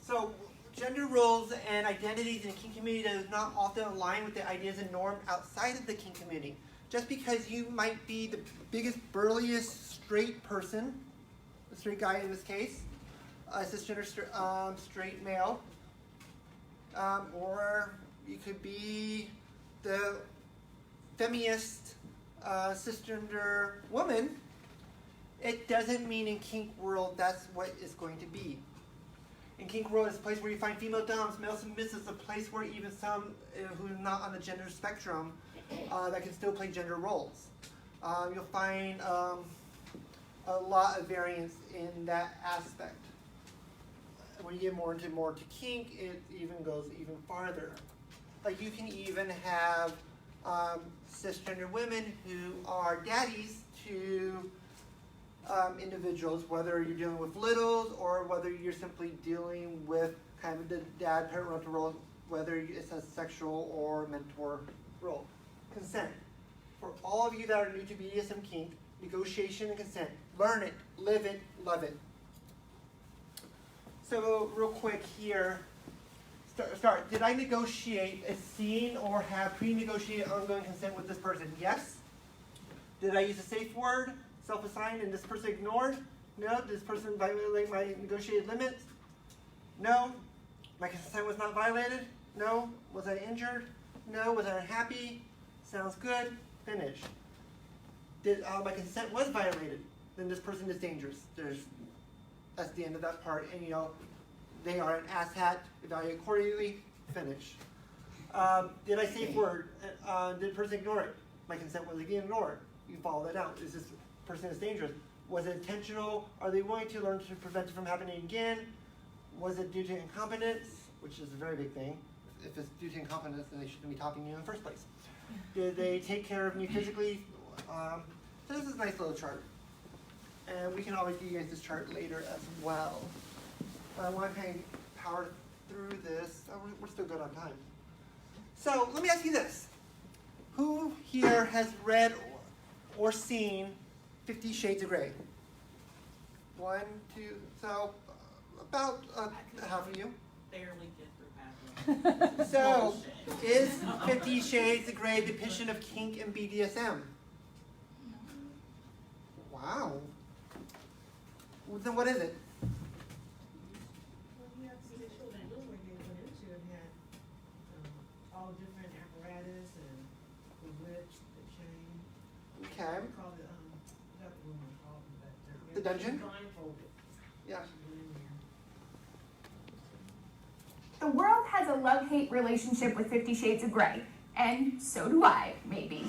So, gender roles and identities in the kink community does not often align with the ideas and norms outside of the kink community. Just because you might be the biggest, burliest straight person, the straight guy in this case, a cisgender straight male, or you could be the feminist cisgender woman, it doesn't mean in kink world that's what it's going to be. In kink world, it's a place where you find female doms, male submissives, a place where even some who are not on the gender spectrum that can still play gender roles. You'll find a lot of variance in that aspect. When you get more to kink, it even goes even farther. Like you can even have cisgender women who are daddies to individuals, whether you're dealing with littles or whether you're simply dealing with kind of the dad parental role, whether it's a sexual or mentor role. Consent. For all of you that are new to BDSM kink, negotiation and consent. Learn it, live it, love it. So real quick here, start. Did I negotiate a scene or have pre-negotiated ongoing consent with this person? Yes. Did I use a safe word, self-assigned, and this person ignored? No. Did this person violate my negotiated limits? No. My consent was not violated? No. Was I injured? No. Was I unhappy? Sounds good. Finish. Did my consent was violated? Then this person is dangerous. That's the end of that part, and they are an asshat. Evaluate accordingly. Finish. Did I safe word? Did the person ignore it? My consent was again ignored. You follow that out. Is this person is dangerous? Was it intentional? Are they willing to learn to prevent it from happening again? Was it due to incompetence? Which is a very big thing. If it's due to incompetence, then they shouldn't be talking to you in the first place. Did they take care of me physically? So this is a nice little chart. And we can always give you guys this chart later as well. But I want to kind of power through this. Oh, we're still good on time. So let me ask you this. Who here has read or seen 50 Shades of Grey? 1, 2, so about half of you. Barely get through half of it. So, is 50 Shades of Grey a depiction of kink and BDSM? Wow. Well, then what is it? Well, you have sexual tools where they went into and had all different apparatus and the whip, the chain. Okay. We call it, not the woman called it, but The dungeon? blindfolded. Yeah. Went in there. The world has a love-hate relationship with 50 Shades of Grey, and so do I, maybe.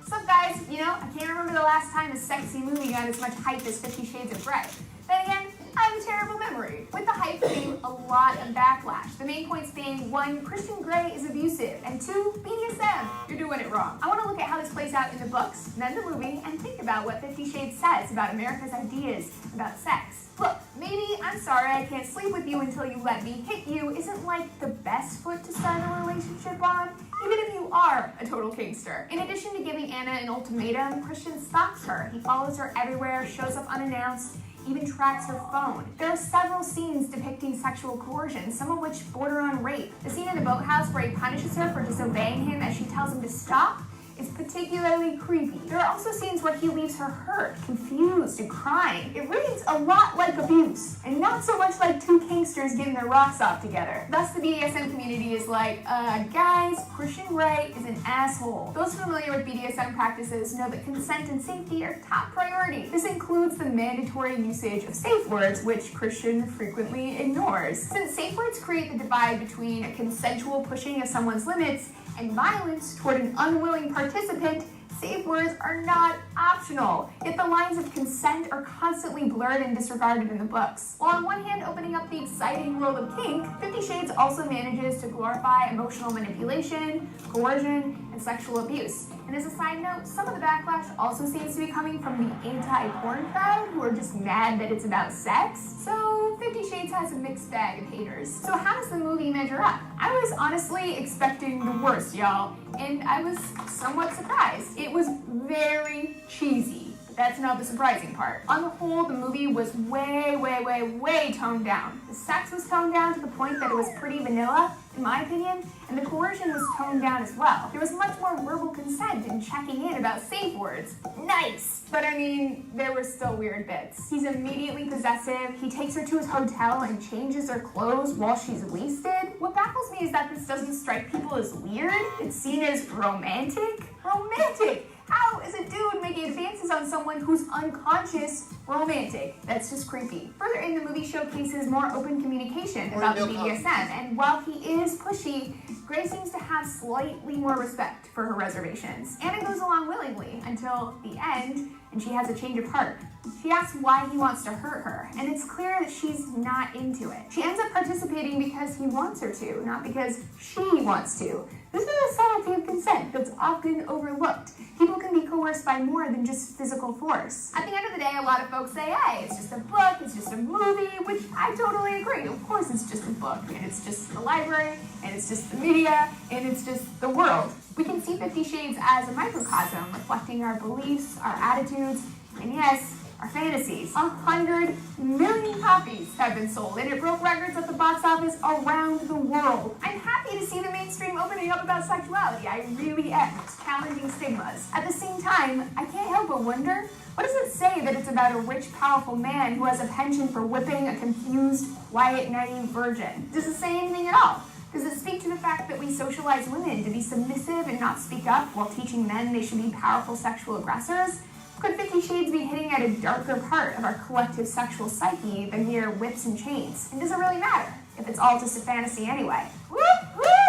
So guys, I can't remember the last time a sexy movie got as much hype as 50 Shades of Grey. Then again, I have a terrible memory. With the hype came a lot of backlash. The main points being, 1, Christian Grey is abusive, and 2, BDSM, you're doing it wrong. I want to look at how this plays out in the books, then the movie, and think about what 50 Shades says about America's ideas about sex. Look, maybe I'm sorry I can't sleep with you until you let me hit you isn't like the best foot to start a relationship on, even if you are a total kinkster. In addition to giving Anna an ultimatum, Christian stalks her. He follows her everywhere, shows up unannounced, even tracks her phone. There are several scenes depicting sexual coercion, some of which border on rape. The scene in the boathouse where he punishes her for disobeying him as she tells him to stop is particularly creepy. There are also scenes where he leaves her hurt, confused, and crying. It reads a lot like abuse, and not so much like two kinksters getting their rocks off together. Thus, the BDSM community is like, guys, Christian Grey is an asshole. Those familiar with BDSM practices know that consent and safety are top priority. This includes the mandatory usage of safe words, which Christian frequently ignores. Since safe words create the divide between a consensual pushing of someone's limits and violence toward an unwilling participant, safe words are not optional. Yet the lines of consent are constantly blurred and disregarded in the books. While on one hand opening up the exciting world of kink, 50 Shades also manages to glorify emotional manipulation, coercion, and sexual abuse. And as a side note, some of the backlash also seems to be coming from the anti-porn crowd who are just mad that it's about sex. So 50 Shades has a mixed bag of haters. So how does the movie measure up? I was honestly expecting the worst, y'all, and I was somewhat surprised. It was very cheesy. That's not the surprising part. On the whole, the movie was way toned down. The sex was toned down to the point that it was pretty vanilla, in my opinion, and the coercion was toned down as well. There was much more verbal consent and checking in about safe words. Nice! But I mean, there were still weird bits. He's immediately possessive, he takes her to his hotel and changes her clothes while she's wasted. What baffles me is that this doesn't strike people as weird. It's seen as romantic. Romantic! How is a dude making advances on someone who's unconscious romantic? That's just creepy. Further in, the movie showcases more open communication about the BDSM, and while he is pushy, Gray seems to have slightly more respect for her reservations. Anna goes along willingly until the end, and she has a change of heart. She asks why he wants to hurt her, and it's clear that she's not into it. She ends up participating because he wants her to, not because she wants to. This is a subtlety of consent that's often overlooked. People can be coerced by more than just physical force. At the end of the day, a lot of folks say, hey, it's just a book, it's just a movie, which I totally agree. Of course it's just a book, and it's just the library, and it's just the media, and it's just the world. We can see 50 Shades as a microcosm, reflecting our beliefs, our attitudes, and yes, our fantasies. 100 million copies have been sold, and it broke records at the box office around the world. I'm happy to see the mainstream opening up about sexuality. I really am. It's challenging stigmas. At the same time, I can't help but wonder, what does it say that it's about a rich, powerful man who has a penchant for whipping a confused, quiet, naive virgin? Does it say anything at all? Does it speak to the fact that we socialize women to be submissive and not speak up while teaching men they should be powerful sexual aggressors? Could 50 Shades be hitting at a darker part of our collective sexual psyche than mere whips and chains? And does it really matter if it's all just a fantasy anyway? Woo!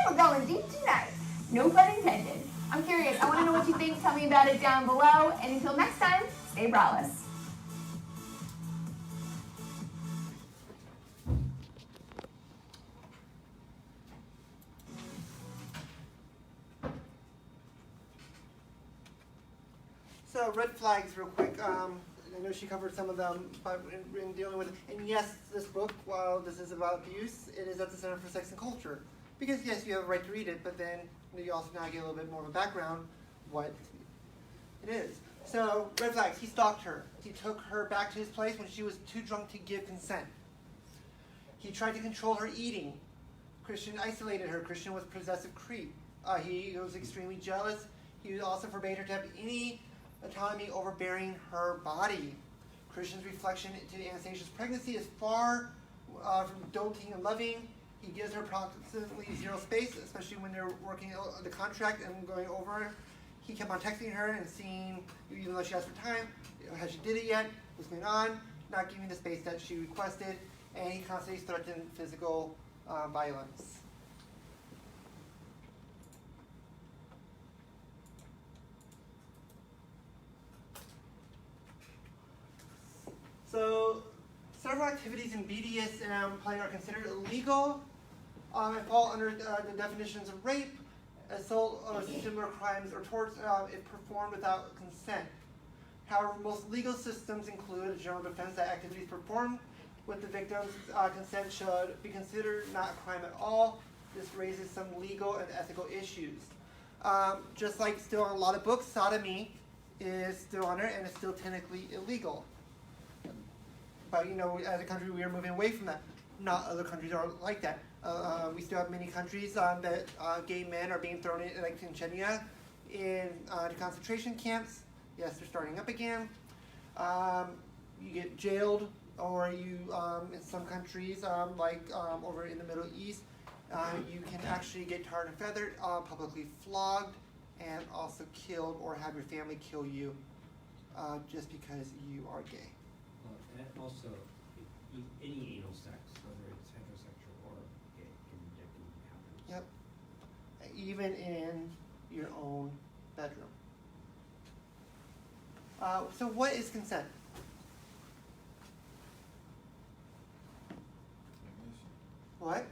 We're going deep tonight. No pun intended. I'm curious. I want to know what you think. Tell me about it down below. And until next time, stay braless. So red flags real quick. I know she covered some of them, but in dealing with, and yes, this book, while this is about abuse, it is at the Center for Sex and Culture. Because yes, you have a right to read it, but then you also now get a little bit more of a background, what it is. So, red flags, he stalked her. He took her back to his place when she was too drunk to give consent. He tried to control her eating. Christian isolated her. Christian was a possessive creep. He was extremely jealous. He also forbade her to have any autonomy over bearing her body. Christian's reflection into Anastasia's pregnancy is far from doting and loving. He gives her approximately zero space, especially when they're working the contract and going over. He kept on texting her and seeing, even though she asked for time, has she did it yet? What's going on? Not giving the space that she requested, and he constantly threatened physical violence. So, several activities in BDSM play are considered illegal and fall under the definitions of rape, assault, or similar crimes or torts if performed without consent. However, most legal systems include a general defense that activities performed with the victim's consent should be considered not a crime at all. This raises some legal and ethical issues. Just like still in a lot of books, sodomy is still under and is still technically illegal. But you know, as a country, we are moving away from that. Not other countries are like that. We still have many countries that gay men are being thrown in, like in Chechnya, in concentration camps. Yes, they're starting up again. You get jailed, or you, in some countries, like over in the Middle East, you can actually get tarred and feathered, publicly flogged, and also killed, or have your family kill you, just because you are gay. And also, any anal sex, whether it's heterosexual or gay, can happen. Yep. Even in your own bedroom. So what is consent? What?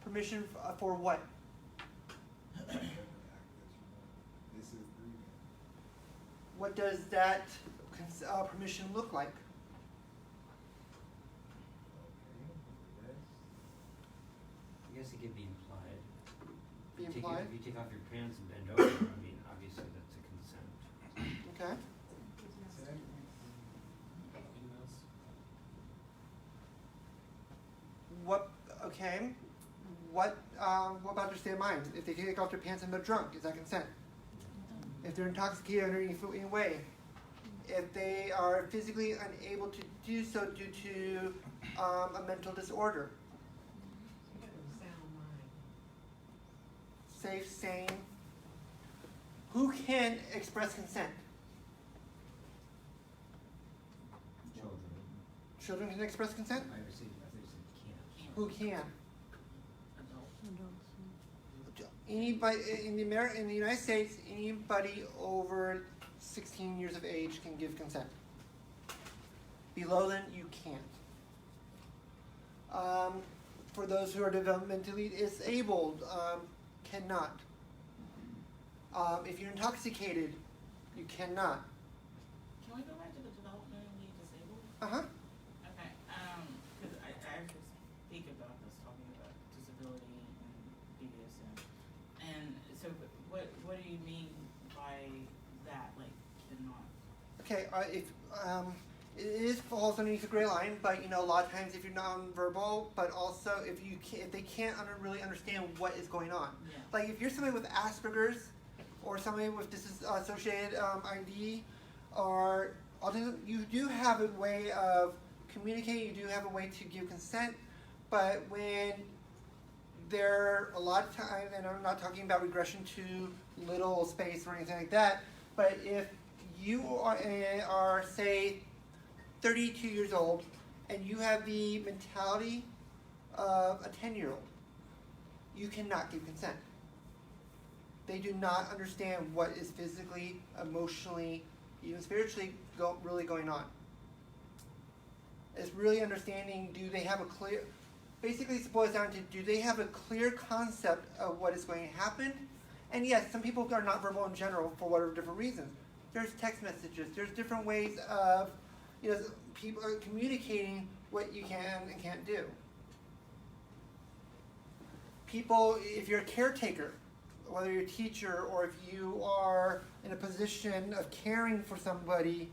Permission for what? what does that permission look like? I guess it could be implied. Be If implied? you take off your pants and bend over, I mean, obviously that's a consent. Okay. What? Okay. What about their state of mind? If they take off their pants and they're drunk, is that consent? If they're intoxicated under any way, if they are physically unable to do so due to a mental disorder, Sound mind. safe, sane. Who can express consent? Children. Children can express consent? I think said can't. Who can? Adult. Anybody in the United States, anybody over 16 years of age can give consent. Below then, you can't. For those who are developmentally disabled, cannot. If you're intoxicated, you cannot. Can we go back to the developmentally disabled? Uh-huh. Okay, because I actually speak about this, talking about disability and BDSM. And so what do you mean by that, like, cannot? Okay, it falls underneath the gray line, but a lot of times if you're nonverbal, but also if they can't really understand what is going on. Yeah. Like if you're somebody with Asperger's or somebody with dissociated ID or autism, you do have a way of communicating, you do have a way to give consent, but when there a lot of times, and I'm not talking about regression to little space or anything like that, but if you are say 32 years old and you have the mentality of a 10-year-old, you cannot give consent. They do not understand what is physically, emotionally, even spiritually really going on. It's really understanding, do they have a clear, basically it boils down to, do they have a clear concept of what is going to happen? And yes, some people are not verbal in general for whatever different reasons. There's text messages, there's different ways of, people are communicating what you can and can't do. People, if you're a caretaker, whether you're a teacher or if you are in a position of caring for somebody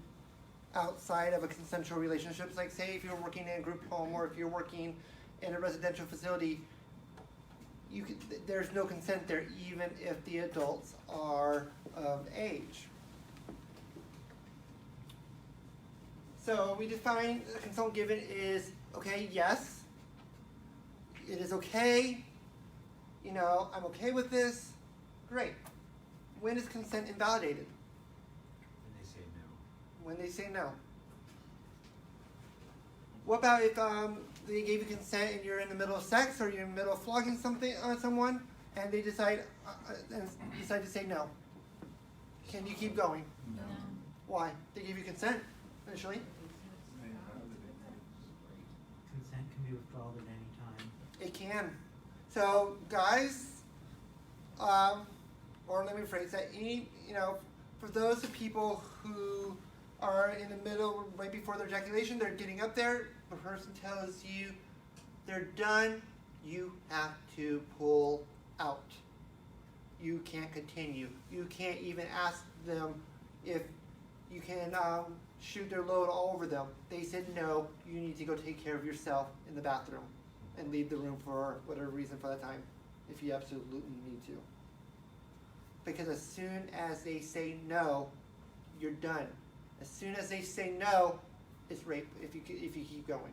outside of a consensual relationship, like say if you're working in a group home or if you're working in a residential facility, there's no consent there even if the adults are of age. So we define the consent given is, okay, yes, it is okay, I'm okay with this, great. When is consent invalidated? When they say no. When they say no. What about if they gave you consent and you're in the middle of sex or you're in the middle of flogging someone and they decide to say no? Can you keep going? No. Why? They gave you consent initially. Consent can be withdrawn at any time. It can. So guys, or let me phrase that, for those of people who are in the middle, right before their ejaculation, they're getting up there, the person tells you they're done, you have to pull out. You can't continue. You can't even ask them if you can shoot their load all over them. They said no, you need to go take care of yourself in the bathroom and leave the room for whatever reason for that time, if you absolutely need to. Because as soon as they say no, you're done. As soon as they say no, it's rape if you keep going.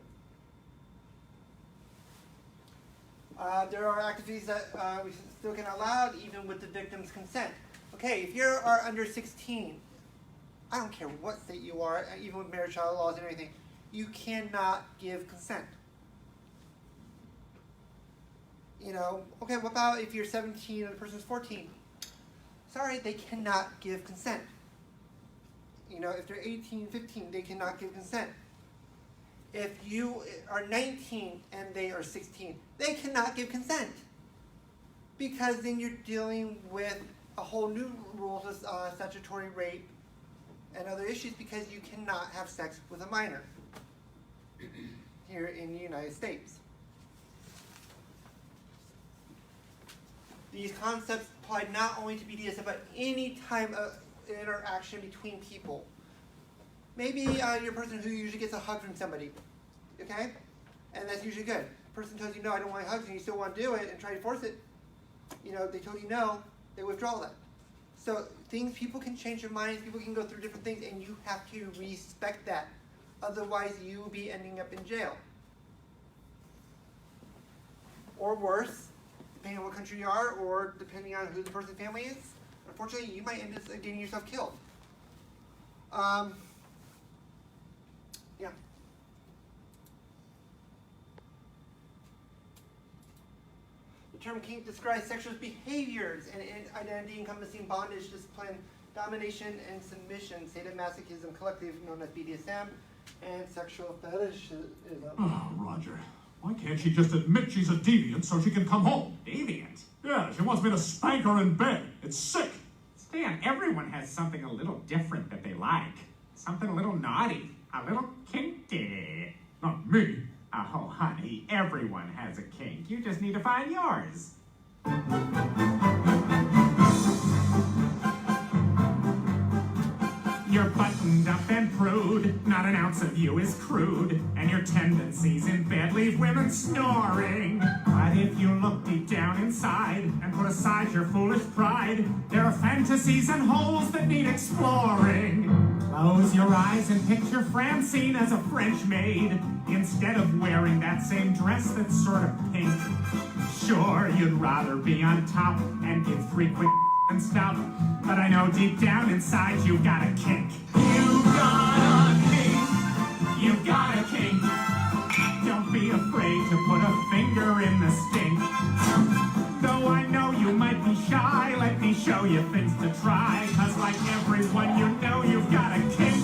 There are activities that we still can allow even with the victim's consent. Okay, if you are under 16, I don't care what state you are, even with marriage child laws and everything, you cannot give consent. Okay, what about if you're 17 and the person's 14? Sorry, they cannot give consent. If they're 18, 15, they cannot give consent. If you are 19 and they are 16, they cannot give consent. Because then you're dealing with a whole new rules of statutory rape and other issues because you cannot have sex with a minor here in the United States. These concepts apply not only to BDSM, but any type of interaction between people. Maybe you're a person who usually gets a hug from somebody, okay? And that's usually good. Person tells you, no, I don't want hugs, and you still want to do it and try to force it. You know, they told you no, they withdraw that. So people can change their minds, people can go through different things, and you have to respect that. Otherwise, you will be ending up in jail. Or worse, depending on what country you are, or depending on who the person's family is, unfortunately, you might end up getting yourself killed. Yeah. The term kink describes sexual behaviors and identity encompassing bondage, discipline, domination, and submission, sadomasochism collective known as BDSM, and sexual fetishism. Oh, Roger. Why can't she just admit she's a deviant so she can come home? Deviant? Yeah, she wants me to spank her in bed. It's sick. Stan, everyone has something a little different that they like. Something a little naughty, a little kinky. Not me. Oh, honey, everyone has a kink. You just need to find yours. You're buttoned up and prude, not an ounce of you is crude, and your tendencies in bed leave women snoring. But if you look deep down inside and put aside your foolish pride, there are fantasies and holes that need exploring. Close your eyes and picture Francine as a French maid, instead of wearing that same dress that's sort of pink. Sure, you'd rather be on top and give 3 quick and stop, but I know deep down inside you've got a kink. You've got a kink. You've got a kink. Don't be afraid to put a finger in the stink. Though I know you might be shy, let me show you things to try, 'cause like everyone you know, you've got a kink.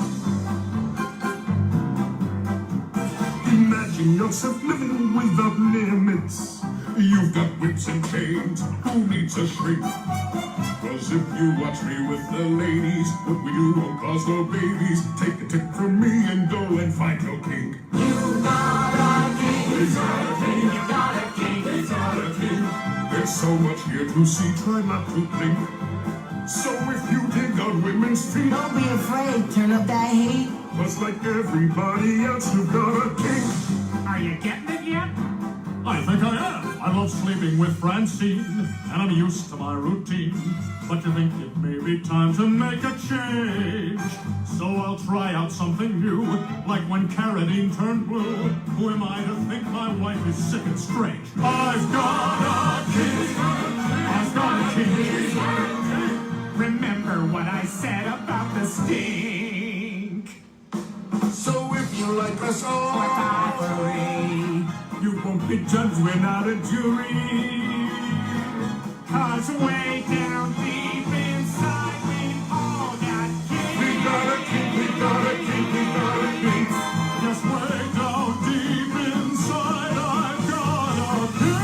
Imagine yourself living without limits. You've got whips and chains. Who needs a shrink? 'Cause if you watch me with the ladies, what we do won't cause no babies. Take a tip from me and go and find your kink. You've got a kink. He's got a kink. You've got a kink. He's got a kink. There's so much here to see, try not to blink. So if you dig on women's feet, don't be afraid, turn up that heat. 'Cause like everybody else, you've got a kink. Are you getting it yet? I think I am. I love sleeping with Francine, and I'm used to my routine. But you think it may be time to make a change. So I'll try out something new, like when Katerina turned blue. Who am I to think my wife is sick and strange? I've got a kink. I've got a kink. Remember what I said about the stink. So if you like us all, Or die free. you won't be judged without a jury. 'Cause way down deep inside we all got kinks. We got a kink, we got a kink, we got a kink. Just way down deep inside I've got a kink.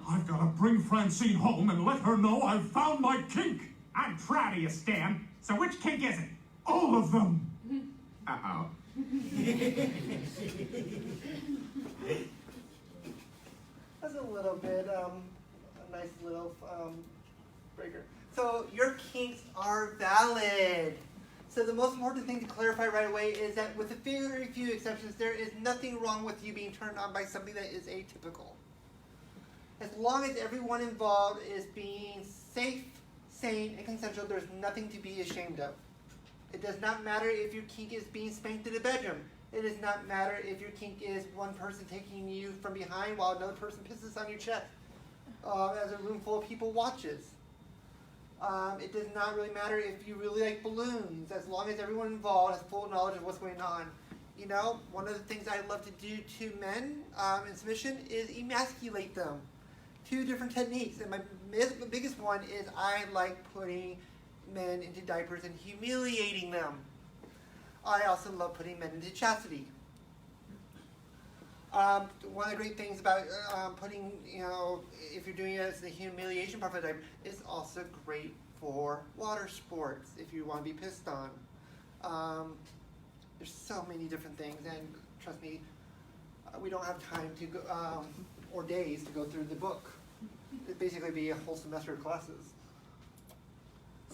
I've got to bring Francine home and let her know I've found my kink. I'm proud of you, Stan. So which kink is it? All of them. Uh-oh. That's a little bit, a nice little breaker. So your kinks are valid. So the most important thing to clarify right away is that with a very few exceptions, there is nothing wrong with you being turned on by something that is atypical. As long as everyone involved is being safe, sane, and consensual, there's nothing to be ashamed of. It does not matter if your kink is being spanked in the bedroom. It does not matter if your kink is one person taking you from behind while another person pisses on your chest as a room full of people watches. It does not really matter if you really like balloons, as long as everyone involved has full knowledge of what's going on. You know, one of the things I love to do to men in submission is emasculate them. 2 different techniques, and my biggest one is I like putting men into diapers and humiliating them. I also love putting men into chastity. One of the great things about putting, if you're doing it as the humiliation part of the diaper, it's also great for water sports if you want to be pissed on. There's so many different things, and trust me, we don't have time to go, or days to go through the book. It'd basically be a whole semester of classes.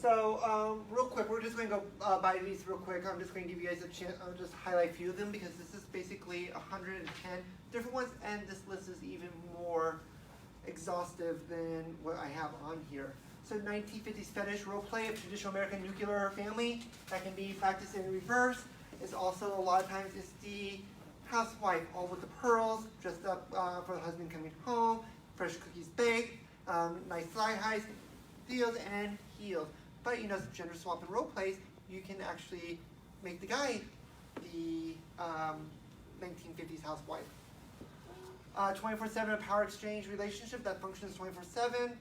So, real quick, we're just going to go by these real quick. I'm just going to give you guys a chance, I'll just highlight a few of them because this is basically 110 different ones, and this list is even more exhaustive than what I have on here. So 1950s fetish roleplay of traditional American nuclear family that can be practiced in reverse. Is also a lot of times it's the housewife, all with the pearls, dressed up for the husband coming home, fresh cookies baked, nice thigh highs, deals, and heels. But gender swap and role plays, you can actually make the guy the 1950s housewife. 24/7 power exchange relationship that functions 24/7.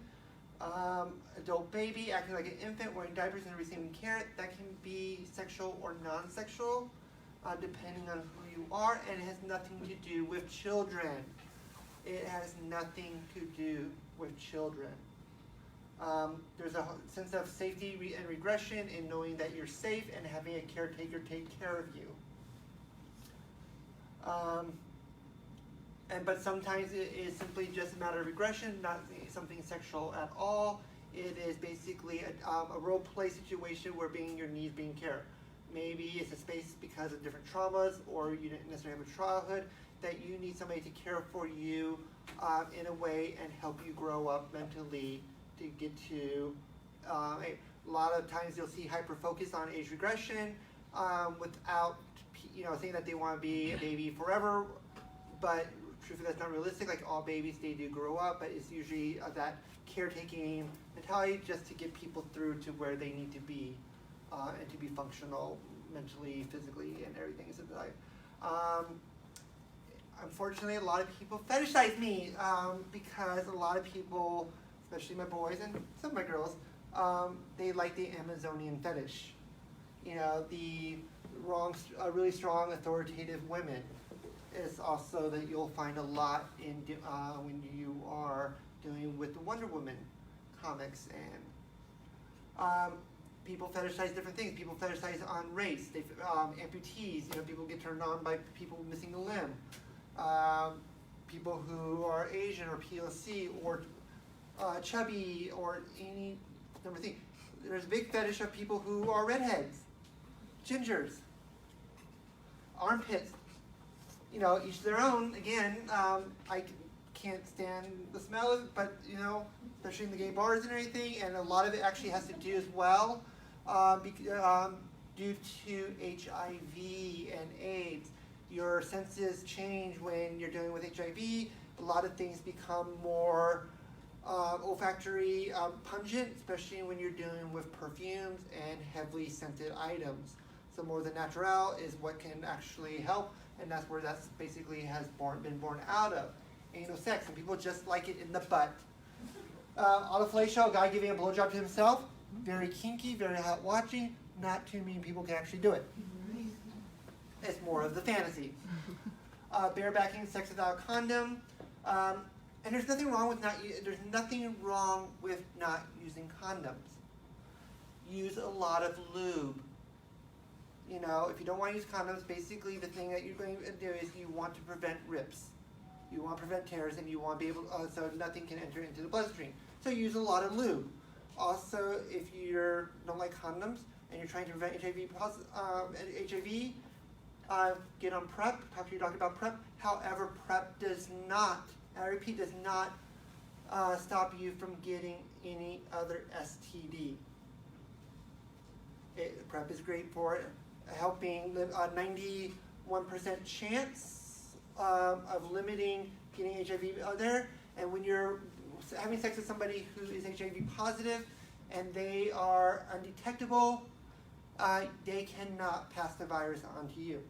Adult baby acting like an infant, wearing diapers and receiving care. That can be sexual or non-sexual, depending on who you are, and it has nothing to do with children. It has nothing to do with children. There's a sense of safety and regression in knowing that you're safe and having a caretaker take care of you. But sometimes it is simply just a matter of regression, not something sexual at all. It is basically a role play situation where your needs being cared. Maybe it's a space because of different traumas, or you didn't necessarily have a childhood, that you need somebody to care for you in a way and help you grow up mentally to get to. A lot of times you'll see hyper focus on age regression without saying that they want to be a baby forever, but truthfully that's not realistic. Like all babies, they do grow up, but it's usually that caretaking mentality just to get people through to where they need to be and to be functional mentally, physically, and everything. So unfortunately, a lot of people fetishize me because a lot of people, especially my boys and some of my girls, they like the Amazonian fetish. The really strong, authoritative women. It's also that you'll find a lot in when you are dealing with the Wonder Woman comics, and people fetishize different things. People fetishize on race. They amputees. People get turned on by people missing a limb. People who are Asian or POC or chubby or any number of things. There's a big fetish of people who are redheads, gingers, armpits. Each their own. Again, I can't stand the smell of it, but especially in the gay bars and everything, and a lot of it actually has to do as well due to HIV and AIDS. Your senses change when you're dealing with HIV. A lot of things become more olfactory, pungent, especially when you're dealing with perfumes and heavily scented items. So more the natural is what can actually help, and that's where that's basically has been born out of. Anal sex, and people just like it in the butt. Autofellatio, a guy giving a blowjob to himself, very kinky, very hot watching. Not too many people can actually do it. It's more of the fantasy. Barebacking, sex without a condom, and there's nothing wrong with not using condoms. Use a lot of lube. If you don't want to use condoms, basically the thing that you're going to do is you want to prevent rips. You want to prevent tears, and you want to be able so nothing can enter into the bloodstream. So use a lot of lube. Also, if you don't like condoms and you're trying to prevent HIV, get on PrEP. Talk to your doctor about PrEP. However, PrEP does not, I repeat, does not stop you from getting any other STD. PrEP is great for helping a 91% chance of limiting getting HIV out there. And when you're having sex with somebody who is HIV positive and they are undetectable, they cannot pass the virus on to you.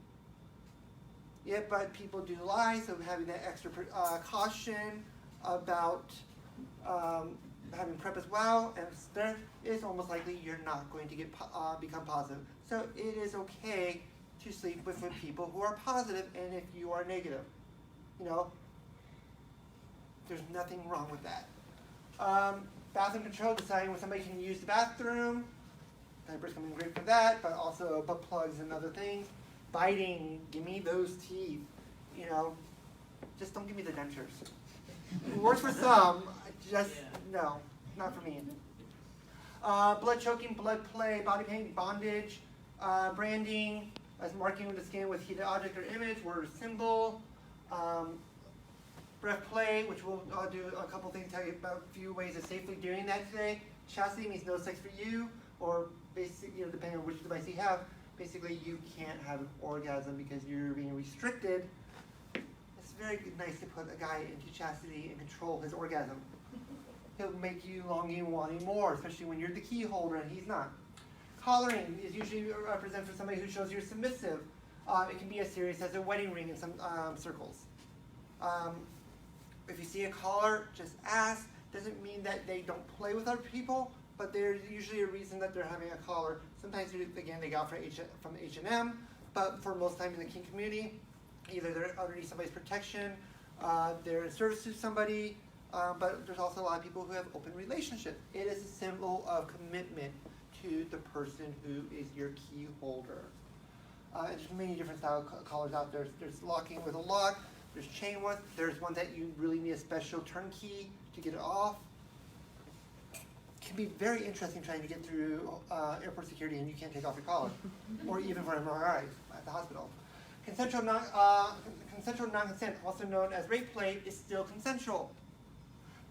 Yeah, but people do lie, so having that extra caution about having PrEP as well, and there is almost likely you're not going to become positive. So it is okay to sleep with people who are positive, and if you are negative. You know, there's nothing wrong with that. Bathroom control, deciding when somebody can use the bathroom. Diapers come in great for that, but also butt plugs and other things. Biting, give me those teeth. You know, just don't give me the dentures. It works for some, just no, not for me. Blood choking, blood play, body paint, bondage, branding, as marking the skin with heated object or image, word or symbol. Breath play, which we'll do a couple things, tell you about a few ways of safely doing that today. Chastity means no sex for you, or basically, depending on which device you have, basically you can't have an orgasm because you're being restricted. It's very nice to put a guy into chastity and control his orgasm. He'll make you longing, wanting more, especially when you're the key holder and he's not. Collaring is usually represented for somebody who shows you're submissive. It can be as serious as a wedding ring in some circles. If you see a collar, just ask. Doesn't mean that they don't play with other people, but there's usually a reason that they're having a collar. Sometimes, again, they got from H&M, but for most time in the kink community, either they're underneath somebody's protection, they're in service to somebody, but there's also a lot of people who have open relationships. It is a symbol of commitment to the person who is your key holder. There's many different style collars out there. There's locking with a lock. There's chain ones. There's one that you really need a special turnkey to get it off. It can be very interesting trying to get through airport security and you can't take off your collar, or even for MRIs at the hospital. Consensual non-consent, also known as rape play, is still consensual.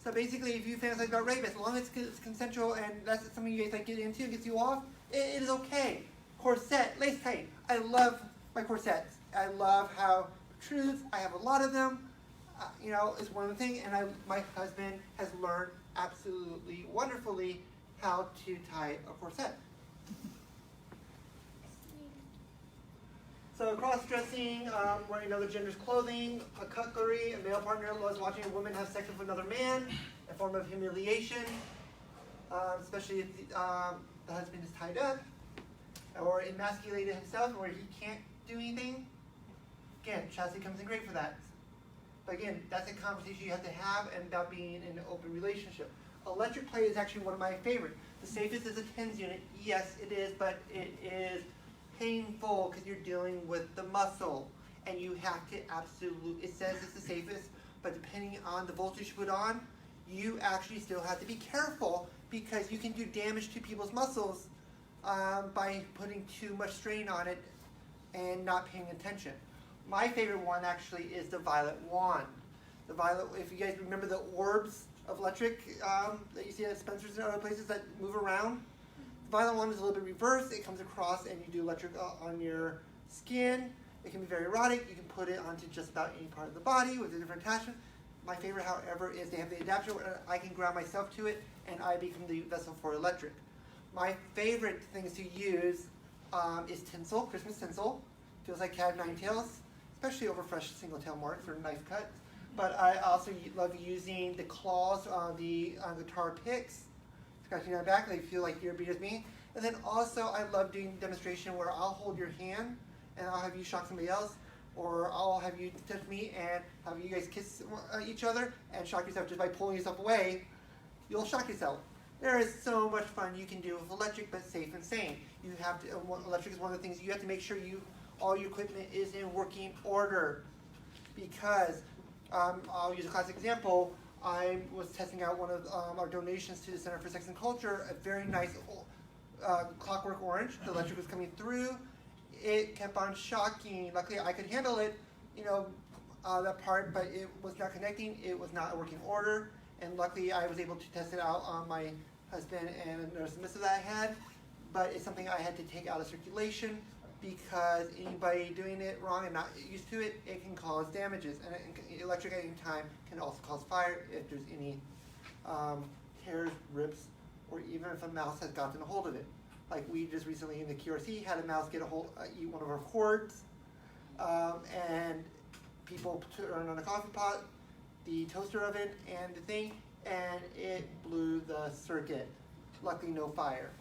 So basically, if you fantasize about rape, as long as it's consensual and that's something you guys like get into and gets you off, it is okay. Corset, lace tight. I love my corsets. I love how protrudes. I have a lot of them. It's one of the things, and my husband has learned absolutely wonderfully how to tie a corset. So cross-dressing, wearing another gender's clothing, a cutlery, a male partner loves watching a woman have sex with another man, a form of humiliation, especially if the husband is tied up, or emasculated himself, where he can't do anything. Again, chastity comes in great for that. But again, that's a conversation you have to have and about being in an open relationship. Electric play is actually one of my favorites. The safest is a TENS unit. Yes, it is, but it is painful because you're dealing with the muscle. And you have to it says it's the safest, but depending on the voltage you put on, you actually still have to be careful because you can do damage to people's muscles by putting too much strain on it and not paying attention. My favorite one actually is the violet wand. The violet, if you guys remember the orbs of electric that you see at Spencer's and other places that move around, the violet wand is a little bit reversed. It comes across and you do electric on your skin. It can be very erotic. You can put it onto just about any part of the body with a different attachment. My favorite, however, is they have the adapter where I can ground myself to it and I become the vessel for electric. My favorite things to use is tinsel, Christmas tinsel. Feels like cat of nine tails, especially over fresh single tail marks or knife cuts. But I also love using the claws on the guitar picks, scratching on the back. They feel like you're beat as me. And then also I love doing demonstration where I'll hold your hand and I'll have you shock somebody else, or I'll have you touch me and have you guys kiss each other and shock yourself just by pulling yourself away. You'll shock yourself. There is so much fun you can do with electric, but safe and sane. You have to. Electric is one of the things you have to make sure all your equipment is in working order, because I'll use a classic example. I was testing out one of our donations to the Center for Sex and Culture, a very nice Clockwork Orange. The electric was coming through. It kept on shocking. Luckily, I could handle it, that part, but it was not connecting. It was not a working order. And luckily, I was able to test it out on my husband and a submissive that I had. But it's something I had to take out of circulation because anybody doing it wrong and not used to it, it can cause damages. And electric at any time can also cause fire if there's any tears, rips, or even if a mouse has gotten a hold of it. Like we just recently in the QRC had a mouse get eat one of our cords, and people turned on the coffee pot, the toaster oven, and the thing, and it blew the circuit. Luckily, no fire.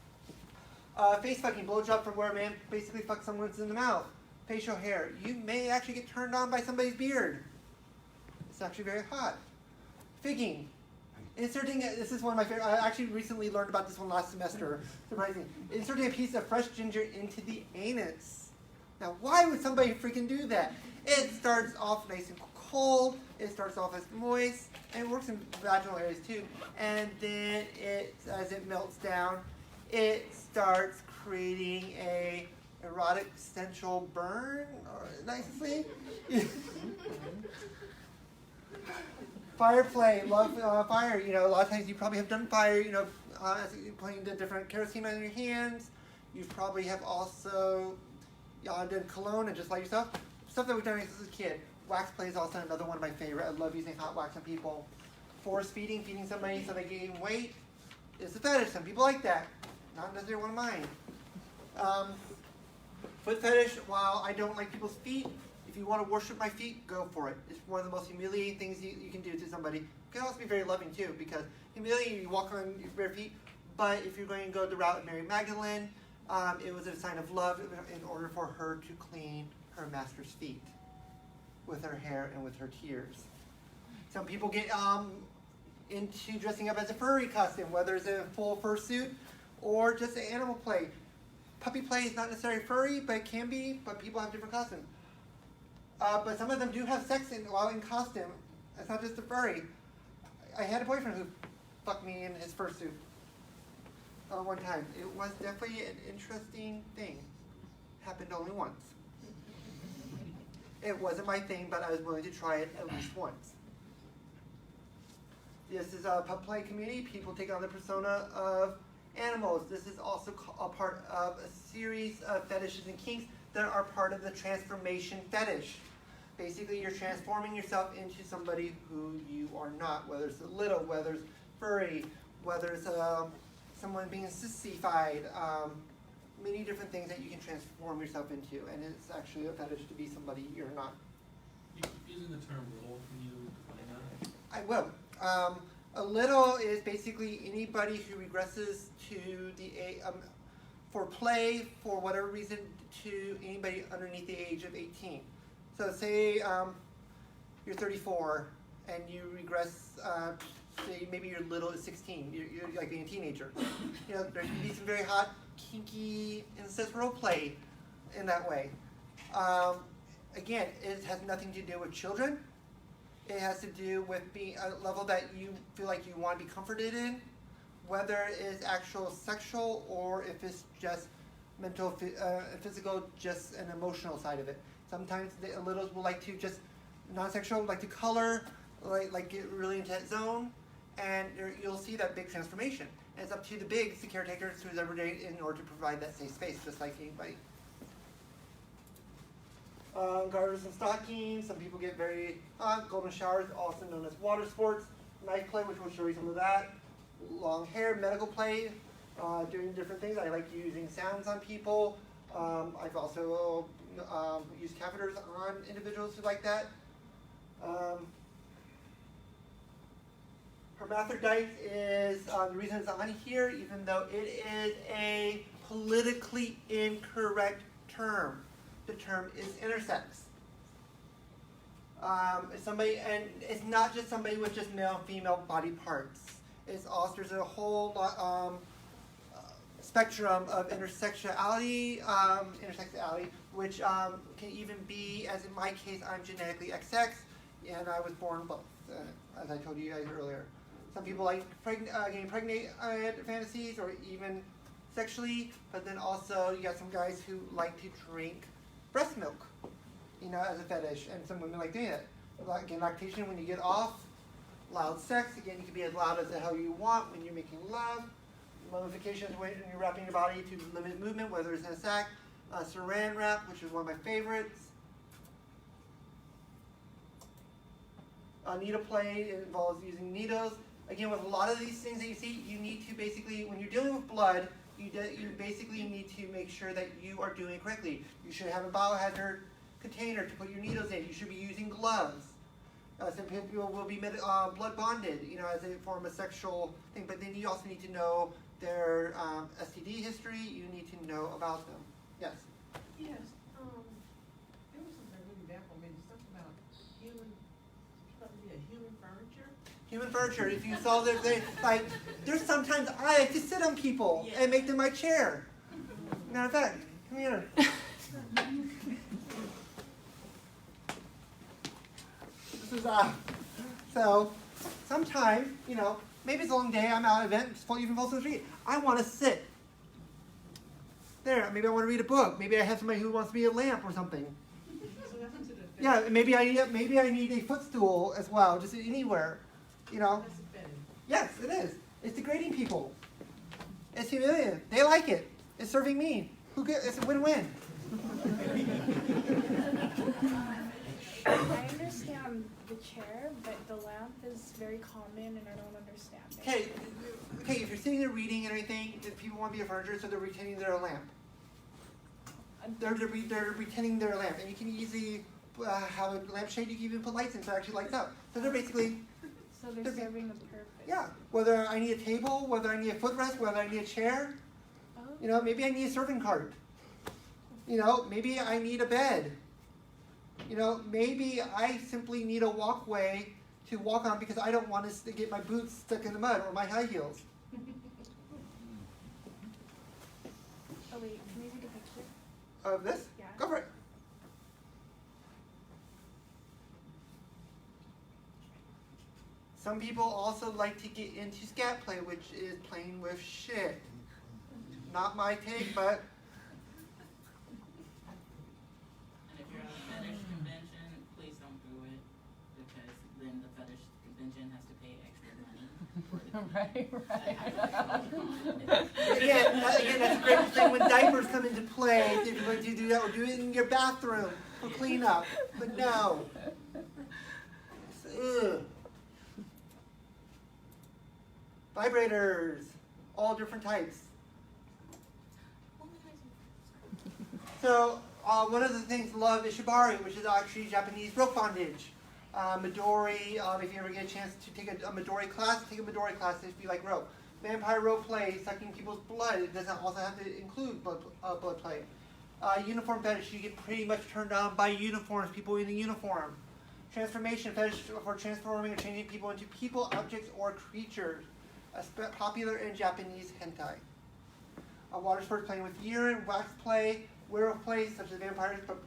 Face fucking, blowjob from where a man basically fucks someone in the mouth. Facial hair, you may actually get turned on by somebody's beard. It's actually very hot. Figging. Inserting, this is one of my favorite, I actually recently learned about this one last semester, surprisingly. Inserting a piece of fresh ginger into the anus. Now, why would somebody freaking do that? It starts off nice and cold, it starts off as moist, and it works in vaginal areas too. And then as it melts down, it starts creating a erotic sensual burn, or nicely. Fire play, love fire. You know, a lot of times you probably have done fire. You know, as you're playing the different kerosene on your hands. You probably have also done cologne and just like yourself. Stuff that we've done as a kid. Wax play is also another one of my favorite. I love using hot wax on people. Force feeding somebody so they gain weight. It's a fetish. Some people like that. Not necessarily one of mine. Foot fetish. While I don't like people's feet, if you want to worship my feet, go for it. It's one of the most humiliating things you can do to somebody. It can also be very loving too, because humiliating, you walk on your bare feet, but if you're going to go the route of Mary Magdalene, it was a sign of love in order for her to clean her master's feet with her hair and with her tears. Some people get into dressing up as a furry costume, whether it's a full fursuit or just an animal play. Puppy play is not necessarily furry, but it can be, but people have different costumes. But some of them do have sex while in costume. It's not just a furry. I had a boyfriend who fucked me in his fursuit one time. It was definitely an interesting thing. Happened only once. It wasn't my thing, but I was willing to try it at least once. This is a pup play community. People take on the persona of animals. This is also a part of a series of fetishes and kinks that are part of the transformation fetish. Basically, you're transforming yourself into somebody who you are not, whether it's a little, whether it's furry, whether it's someone being sissified, many different things that you can transform yourself into, and it's actually a fetish to be somebody you're not. You keep using the term little. Can you define that? I will. A little is basically anybody who regresses to the for play, for whatever reason, to anybody underneath the age of 18. So say you're 34 and you regress, say maybe your little is 16, you're like being a teenager. You know, there can be some very hot, kinky, incest role play in that way. Again, it has nothing to do with children. It has to do with being a level that you feel like you want to be comforted in, whether it's actual sexual or if it's just mental, physical, just an emotional side of it. Sometimes the littles will like to just non-sexual, like to color, like get really into that zone, and you'll see that big transformation. And it's up to the bigs, the caretakers, who's every day in order to provide that safe space, just like anybody. Garters and stockings. Some people get very hot. Golden showers, also known as water sports. Knife play, which will show you some of that. Long hair, medical play, doing different things. I like using sounds on people. I've also used catheters on individuals who like that. Hermaphrodite is the reason it's on here, even though it is a politically incorrect term. The term is intersex. Somebody, and it's not just somebody with just male and female body parts. It's also, there's a whole lot, spectrum of intersectionality, which can even be, as in my case, I'm genetically XX, and I was born both, as I told you guys earlier. Some people like getting pregnant fantasies, or even sexually, but then also you got some guys who like to drink breast milk, you know, as a fetish, and some women like doing it. Again, lactation when you get off, loud sex, again, you can be as loud as the hell you want when you're making love. Mummification is when you're wrapping your body to limit movement, whether it's in a sack. Saran wrap, which is one of my favorites. Needle play involves using needles. Again, with a lot of these things that you see, you need to basically, when you're dealing with blood, you basically need to make sure that you are doing it correctly. You should have a biohazard container to put your needles in. You should be using gloves. Some people will be blood bonded, you know, as a form of sexual thing. But then you also need to know their STD history. You need to know about them. Yes. Yes. There was something really bad for me. Stuff about human, Human furniture. If you saw like, there's sometimes I like to sit on people and make them my chair. Matter of fact, come here. This is so sometimes, maybe it's a long day, I'm out at an event, even falls in the street. I want to sit. There, maybe I want to read a book. Maybe I have somebody who wants to be a lamp or something. Yeah, maybe I need a footstool as well, just anywhere. Yes, it is. It's degrading people. It's humiliating. They like it. It's serving me. It's a win-win. I understand the chair, but the lamp is very common and I don't understand it. Okay, if you're sitting there reading and everything, if people want to be a furniture, so they're pretending they're a lamp. They're pretending they're a lamp, and you can easily have a lampshade. You can even put lights in so it actually lights up. So they're basically. So they're serving a purpose. Yeah, whether I need a table, whether I need a footrest, whether I need a chair. Oh. Maybe I need a serving cart. Maybe I need a bed. Maybe I simply need a walkway to walk on because I don't want to get my boots stuck in the mud or my high heels. Oh wait, can we take a picture? Of this? Yeah. Go for it. Some people also like to get into scat play, which is playing with shit. Not my take, but. And if you're at a fetish convention, please don't do it, because then the fetish convention has to pay extra money. Right. Again, that's a great thing when diapers come into play. If you're going to do that, or do it in your bathroom for cleanup. But no. Ugh. Vibrators, all different types. So one of the things I love is shibari, which is actually Japanese rope bondage. Midori, if you ever get a chance to take a Midori class, take a Midori class if you like rope. Vampire rope play, sucking people's blood. It doesn't also have to include blood play. Uniform fetish, you get pretty much turned on by uniforms, people in a uniform. Transformation fetish for transforming or changing people into people, objects, or creatures. Popular in Japanese hentai. Water sports, playing with urine, wax play, werewolf play, such as vampires, but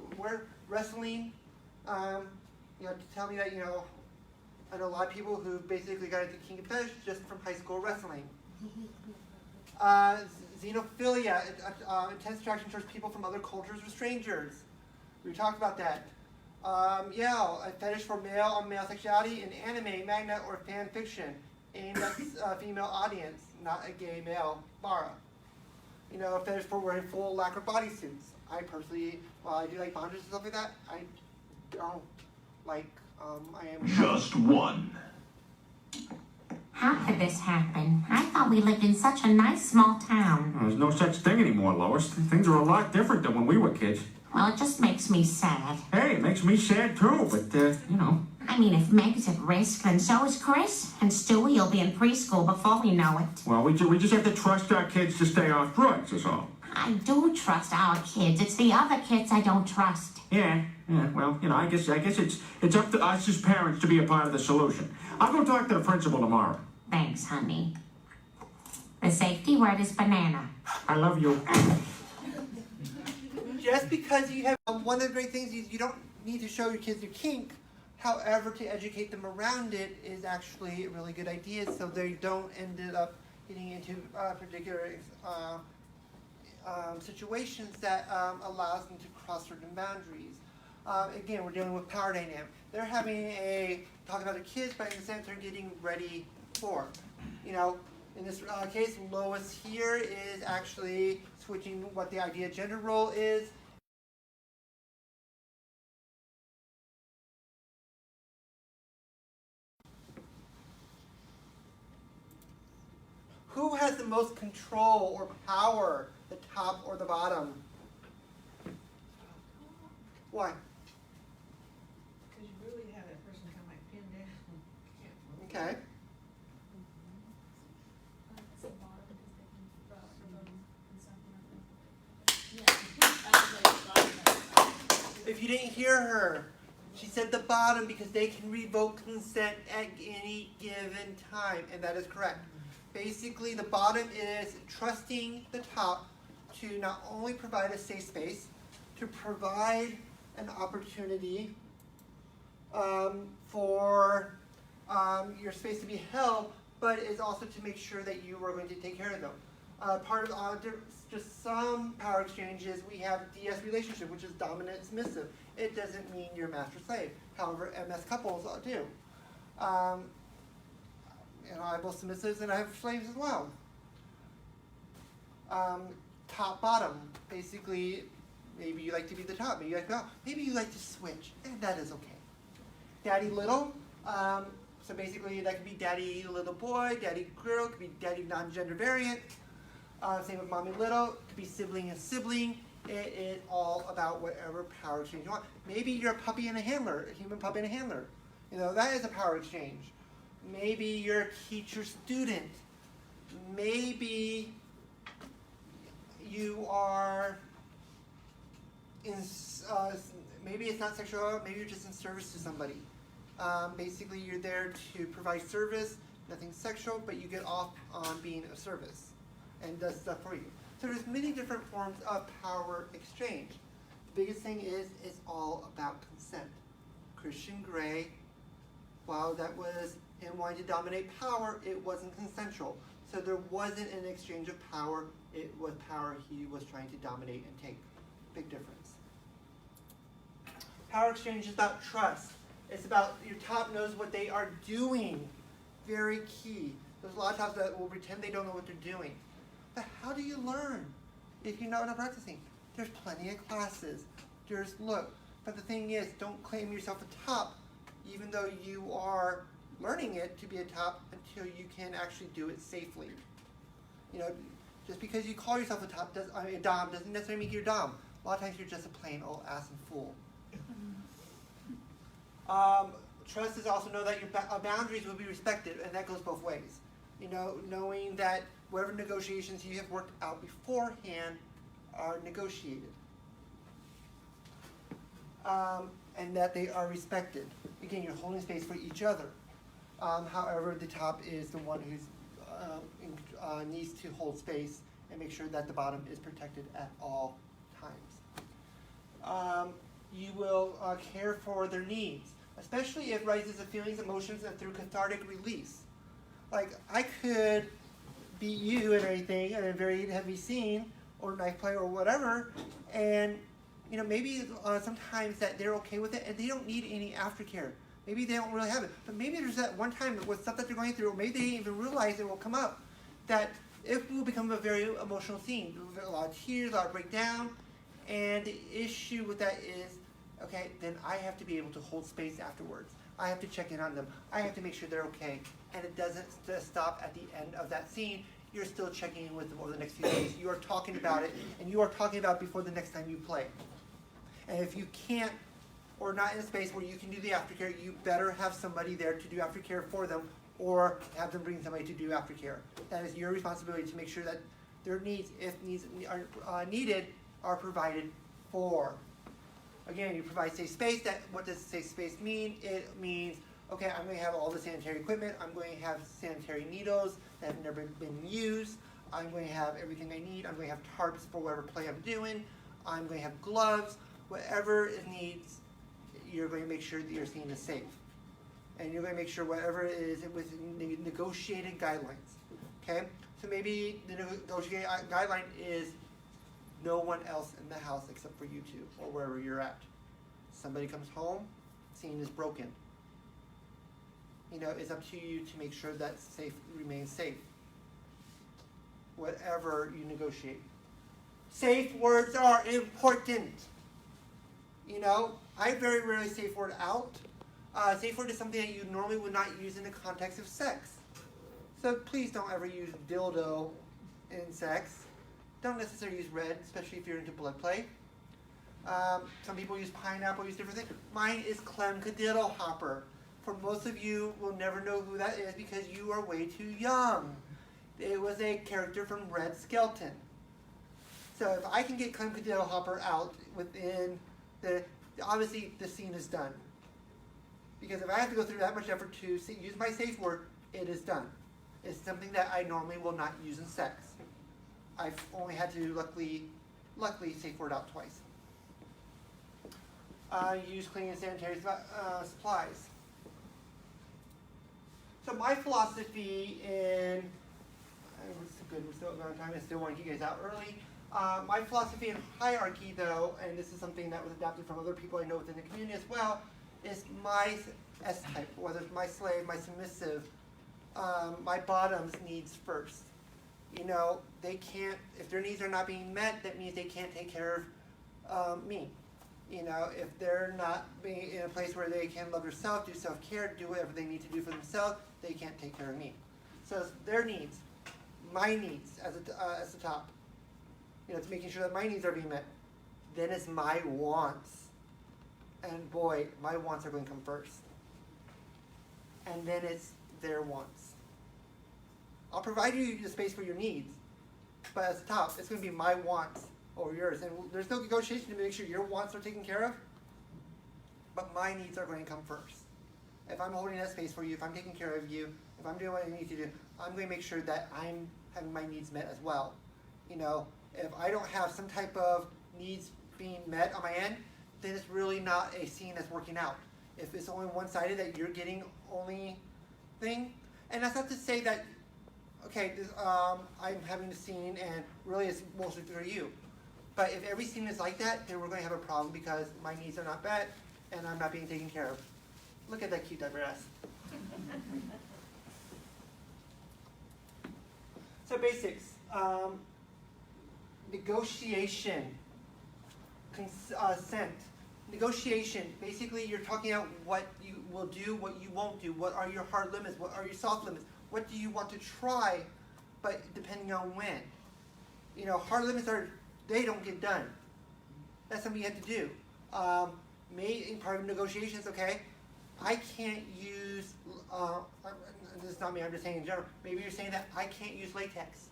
wrestling. To tell me that, I know a lot of people who basically got into kink and fetish just from high school wrestling. Xenophilia, intense attraction towards people from other cultures or strangers. We talked about that. A fetish for male-on-male sexuality in anime, manga, or fan fiction, aimed at a female audience, not a gay male, Mara. A fetish for wearing full lacquer bodysuits. I personally, while I do like bondage and stuff like that, I don't like, I am... Just one. How could this happen? I thought we lived in such a nice small town. There's no such thing anymore, Lois. Things are a lot different than when we were kids. Well, it just makes me sad. Hey, it makes me sad too, but, I mean, if Meg's at risk, then so is Chris. And Stewie will be in preschool before we know it. Well, we just have to trust our kids to stay off drugs, is all. I do trust our kids. It's the other kids I don't trust. Yeah, well, I guess it's up to us as parents to be a part of the solution. I'll go talk to the principal tomorrow. Thanks, honey. The safety word is banana. I love you. Just because you have, one of the great things is you don't need to show your kids your kink. However, to educate them around it is actually a really good idea, so they don't end up getting into particular situations that allows them to cross certain boundaries. Again, we're dealing with power dynamic. They're having talking about the kids, but in the sense they're getting ready for. In this case, Lois here is actually switching what the idea gender role is. Who has the most control or power, the top or the bottom? Why? Because you really have that person kind of like pinned down. Okay. If you didn't hear her, She said the bottom because they can revoke consent at any given time, and that is correct. Basically, the bottom is trusting the top to not only provide a safe space, to provide an opportunity for your space to be held, but is also to make sure that you are going to take care of them. Part of just some power exchanges, we have DS relationship, which is dominant submissive. It doesn't mean you're master slave. However, MS couples do. I have both submissives and I have slaves as well. Top bottom, basically, maybe you like to be the top, maybe you like to go, maybe you like to switch, and that is okay. Daddy little, so basically that could be daddy little boy, daddy girl, could be daddy non-gender variant. Same with mommy little, could be sibling and sibling. It is all about whatever power exchange you want. Maybe you're a puppy and a handler, a human puppy and a handler. That is a power exchange. Maybe you're a teacher-student. Maybe you are maybe it's not sexual, maybe you're just in service to somebody. Basically, you're there to provide service, nothing sexual, but you get off on being of service and does stuff for you. So there's many different forms of power exchange. The biggest thing is it's all about consent. Christian Grey, while that was him wanting to dominate power, it wasn't consensual. So there wasn't an exchange of power. It was power he was trying to dominate and take. Big difference. Power exchange is about trust. It's about your top knows what they are doing. Very key. There's a lot of tops that will pretend they don't know what they're doing. But how do you learn if you're not practicing? There's plenty of classes. But the thing is, don't claim yourself a top, even though you are learning it to be a top until you can actually do it safely. Just because you call yourself a dom doesn't necessarily mean you're dom. A lot of times you're just a plain old ass and fool. Trust is also know that your boundaries will be respected, and that goes both ways. Knowing that whatever negotiations you have worked out beforehand are negotiated. And that they are respected. Again, you're holding space for each other. However, the top is the one who needs to hold space and make sure that the bottom is protected at all times. You will care for their needs, especially if rises of feelings, emotions, and through cathartic release. Like, I could beat you and everything in a very heavy scene, or knife play, or whatever, and maybe sometimes that they're okay with it, and they don't need any aftercare. Maybe they don't really have it, but maybe there's that one time with stuff that they're going through, or maybe they didn't even realize it will come up, that it will become a very emotional scene. A lot of tears, a lot of breakdown, and the issue with that is, okay, then I have to be able to hold space afterwards. I have to check in on them. I have to make sure they're okay. And it doesn't just stop at the end of that scene. You're still checking in with them over the next few days. You are talking about it, and you are talking about it before the next time you play. And if you can't, or not in a space where you can do the aftercare, you better have somebody there to do aftercare for them, or have them bring somebody to do aftercare. That is your responsibility to make sure that their needs, if needs are needed, are provided for. Again, you provide safe space. What does safe space mean? It means, okay, I'm going to have all the sanitary equipment. I'm going to have sanitary needles that have never been used. I'm going to have everything I need. I'm going to have tarps for whatever play I'm doing. I'm going to have gloves. Whatever it needs, you're going to make sure that your scene is safe. And you're going to make sure whatever it is within negotiated guidelines. Okay? So maybe the negotiated guideline is no one else in the house except for you two, or wherever you're at. Somebody comes home, scene is broken. It's up to you to make sure that safe remains safe. Whatever you negotiate. Safe words are important. I very rarely safe word out. Safe word is something that you normally would not use in the context of sex. So please don't ever use dildo in sex. Don't necessarily use red, especially if you're into blood play. Some people use pineapple, use different things. Mine is Clem Cadiddle Hopper. For most of you, will never know who that is because you are way too young. It was a character from Red Skelton. So if I can get Clem Cadiddle Hopper out within obviously the scene is done. Because if I have to go through that much effort to use my safe word, it is done. It's something that I normally will not use in sex. I've only had to, luckily safe word out twice. Use cleaning and sanitary supplies. So my philosophy in, we're still on time, I still want to get you guys out early. My philosophy in hierarchy, though, and this is something that was adapted from other people I know within the community as well, is my S-type, whether it's my slave, my submissive, my bottoms needs first. You know, they can't, if their needs are not being met, that means they can't take care of me. You know, if they're not being in a place where they can love themselves, do self-care, do whatever they need to do for themselves, they can't take care of me. So it's their needs, my needs as the top. You know, it's making sure that my needs are being met. Then it's my wants. And boy, my wants are going to come first. And then it's their wants. I'll provide you the space for your needs, but at the top, it's going to be my wants over yours. And there's no negotiation to make sure your wants are taken care of, but my needs are going to come first. If I'm holding that space for you, if I'm taking care of you, if I'm doing what I need to do, I'm going to make sure that I'm having my needs met as well. You know, if I don't have some type of needs being met on my end, then it's really not a scene that's working out. If it's only one-sided, that you're getting only thing, and that's not to say that, okay, I'm having a scene and really it's mostly for you. But if every scene is like that, then we're going to have a problem because my needs are not met and I'm not being taken care of. Look at that cute diaper-ass. So basics. Negotiation. Consent. Negotiation. Basically, you're talking out what you will do, what you won't do. What are your hard limits? What are your soft limits? What do you want to try, but depending on when. You know, hard limits they don't get done. That's something you have to do. Part of negotiations, okay, I can't use, this is not me, I'm just saying in general, maybe you're saying that I can't use latex,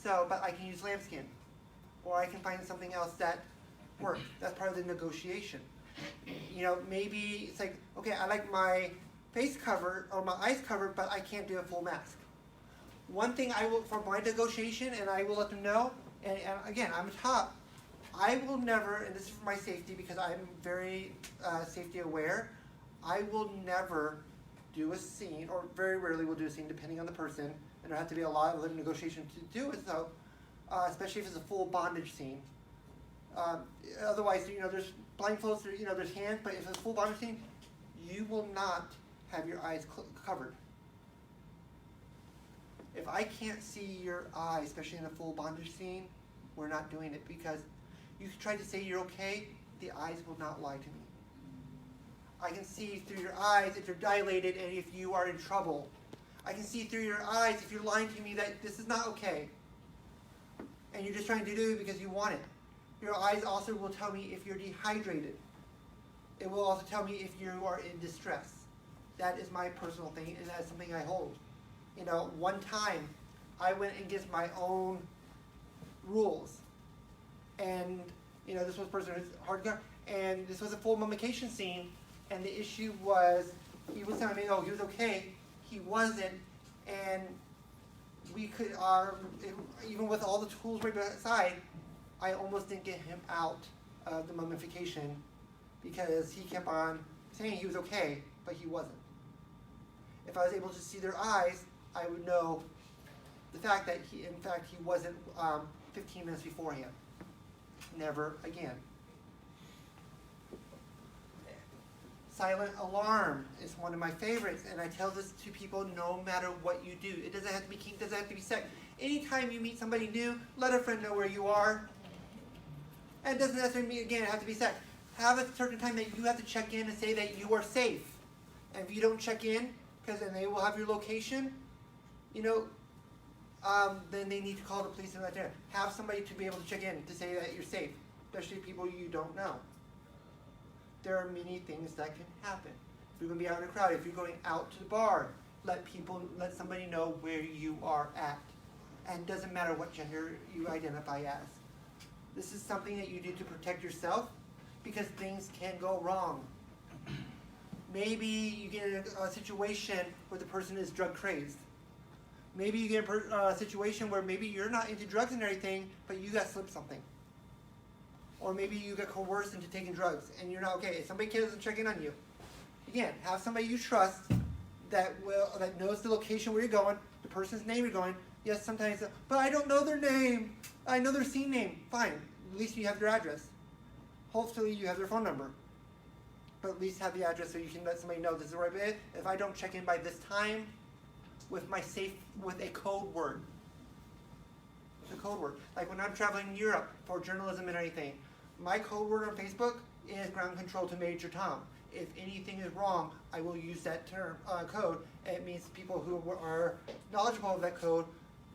but I can use lambskin, or I can find something else that works. That's part of the negotiation. You know, maybe it's like, okay, I like my face covered or my eyes covered, but I can't do a full mask. One thing I will, for my negotiation, and I will let them know, and again, I'm top, I will never, and this is for my safety because I'm very safety aware, I will never do a scene, or very rarely will do a scene depending on the person, and there has to be a lot of negotiation to do it though, especially if it's a full bondage scene. Otherwise, you know, there's blindfolds, you know, there's hands, but if it's a full bondage scene, you will not have your eyes covered. If I can't see your eye, especially in a full bondage scene, we're not doing it, because you try to say you're okay, the eyes will not lie to me. I can see through your eyes if you're dilated and if you are in trouble. I can see through your eyes if you're lying to me that this is not okay. And you're just trying to do it because you want it. Your eyes also will tell me if you're dehydrated. It will also tell me if you are in distress. That is my personal thing, and that's something I hold. You know, one time, I went against my own rules. And, you know, this was a person who's hardcore, and this was a full mummification scene, and the issue was, he was telling me, oh, he was okay, he wasn't, and we could, even with all the tools right beside, I almost didn't get him out of the mummification because he kept on saying he was okay, but he wasn't. If I was able to see their eyes, I would know the fact that he wasn't 15 minutes beforehand. Never again. Silent alarm is one of my favorites, and I tell this to people no matter what you do. It doesn't have to be kink, doesn't have to be sex. Anytime you meet somebody new, let a friend know where you are. And it doesn't necessarily have to be sex. Have a certain time that you have to check in and say that you are safe. And if you don't check in, because then they will have your location, you know, then they need to call the police and let them know. Have somebody to be able to check in to say that you're safe, especially people you don't know. There are many things that can happen. If you're going to be out in a crowd, if you're going out to the bar, let somebody know where you are at. And it doesn't matter what gender you identify as. This is something that you do to protect yourself, because things can go wrong. Maybe you get in a situation where the person is drug crazed. Maybe you get a situation where maybe you're not into drugs and everything, but you got slipped something. Or maybe you got coerced into taking drugs and you're not okay. If somebody doesn't check in on you, again, have somebody you trust that knows the location where you're going, the person's name you're going. Yes, sometimes, but I don't know their name. I know their scene name. Fine, at least you have their address. Hopefully you have their phone number. But at least have the address so you can let somebody know this is the right way. If I don't check in by this time with a code word. With a code word. Like when I'm traveling in Europe for journalism and anything, my code word on Facebook is ground control to Major Tom. If anything is wrong, I will use that term, code. And it means people who are knowledgeable of that code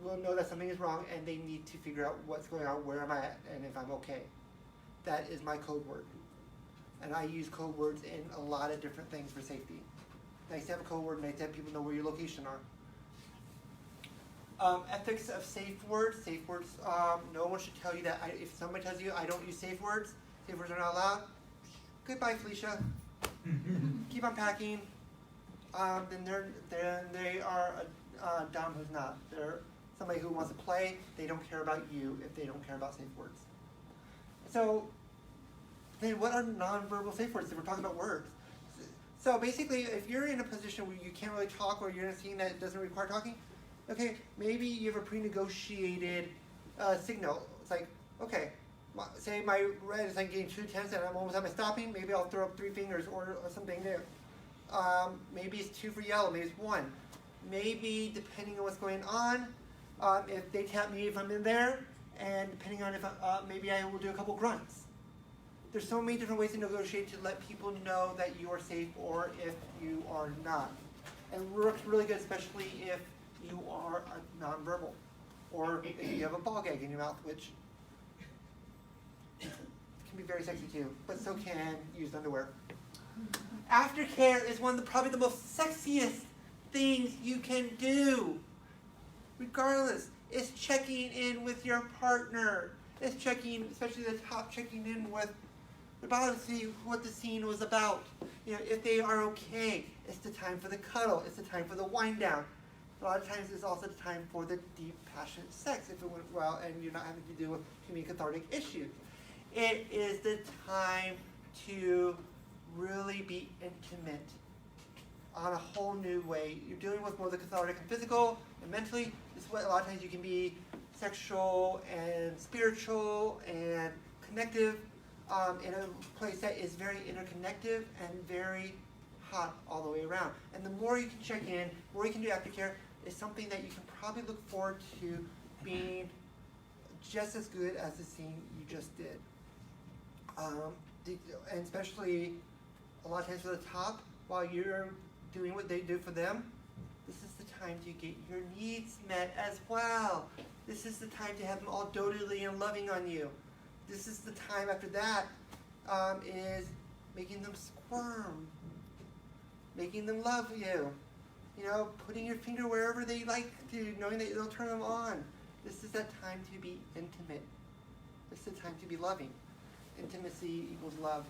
will know that something is wrong and they need to figure out what's going on, where am I at, and if I'm okay. That is my code word. And I use code words in a lot of different things for safety. Nice to have a code word, nice to have people know where your location are. Ethics of safe words. Safe words, no one should tell you that. If somebody tells you I don't use safe words are not allowed, goodbye, Felicia. Keep on packing. Then they are a dumb who's not. They're somebody who wants to play. They don't care about you if they don't care about safe words. So then what are nonverbal safe words? We're talking about words. So basically, if you're in a position where you can't really talk or you're in a scene that doesn't require talking, okay, maybe you have a pre-negotiated signal. It's like, okay, say my red is like getting too tense and I'm almost at my stopping, maybe I'll throw up 3 fingers or something there. Maybe it's 2 for yellow, maybe it's 1. Maybe, depending on what's going on, if they tap me if I'm in there, and depending on if maybe I will do a couple grunts. There's so many different ways to negotiate to let people know that you are safe or if you are not. And it works really good, especially if you are nonverbal. Or if you have a ball gag in your mouth, which can be very sexy too, but so can used underwear. Aftercare is one of probably the most sexiest things you can do. Regardless, it's checking in with your partner. It's checking, especially the top, checking in with the bottom to see what the scene was about. You know, if they are okay, it's the time for the cuddle. It's the time for the wind down. A lot of times it's also the time for the deep, passionate sex if it went well and you're not having to deal with too many cathartic issues. It is the time to really be intimate on a whole new way. You're dealing with more the cathartic and physical and mentally. It's what a lot of times you can be sexual and spiritual and connective in a place that is very interconnective and very hot all the way around. And the more you can check in, the more you can do aftercare, is something that you can probably look forward to being just as good as the scene you just did. And especially a lot of times for the top, while you're doing what they do for them, this is the time to get your needs met as well. This is the time to have them all dotingly and loving on you. This is the time after that is making them squirm, making them love you. You know, putting your finger wherever they like to, knowing that it'll turn them on. This is that time to be intimate. This is the time to be loving. Intimacy equals love.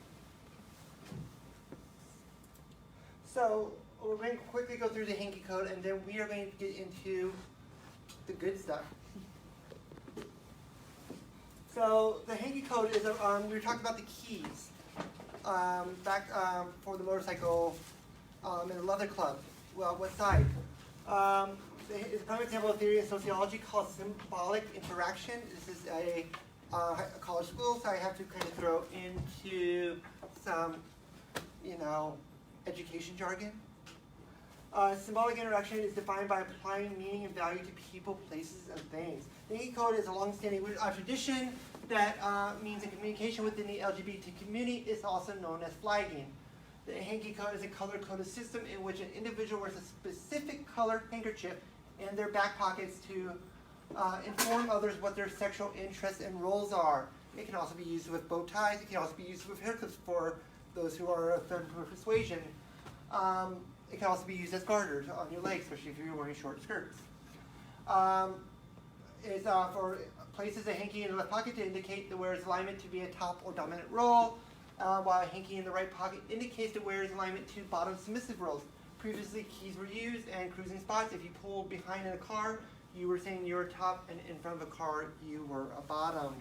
So we're going to quickly go through the hanky code, and then we are going to get into the good stuff. So the hanky code is, we were talking about the keys back for the motorcycle in the leather club. Well, what side? It's a prime example of theory in sociology called symbolic interaction. This is a college school, so I have to kind of throw into some, education jargon. Symbolic interaction is defined by applying meaning and value to people, places, and things. The hanky code is a long-standing tradition that means in communication within the LGBT community is also known as flagging. The hanky code is a color-coded system in which an individual wears a specific colored handkerchief in their back pockets to inform others what their sexual interests and roles are. It can also be used with bow ties. It can also be used with hairclips for those who are of feminine persuasion. It can also be used as garters on your legs, especially if you're wearing short skirts. It's for places a hanky in the left pocket to indicate the wearer's alignment to be a top or dominant role. while a hanky in the right pocket indicates the wearer's alignment to bottom submissive roles. Previously, keys were used and cruising spots. If you pulled behind in a car, you were saying you were top, and in front of a car, you were a bottom.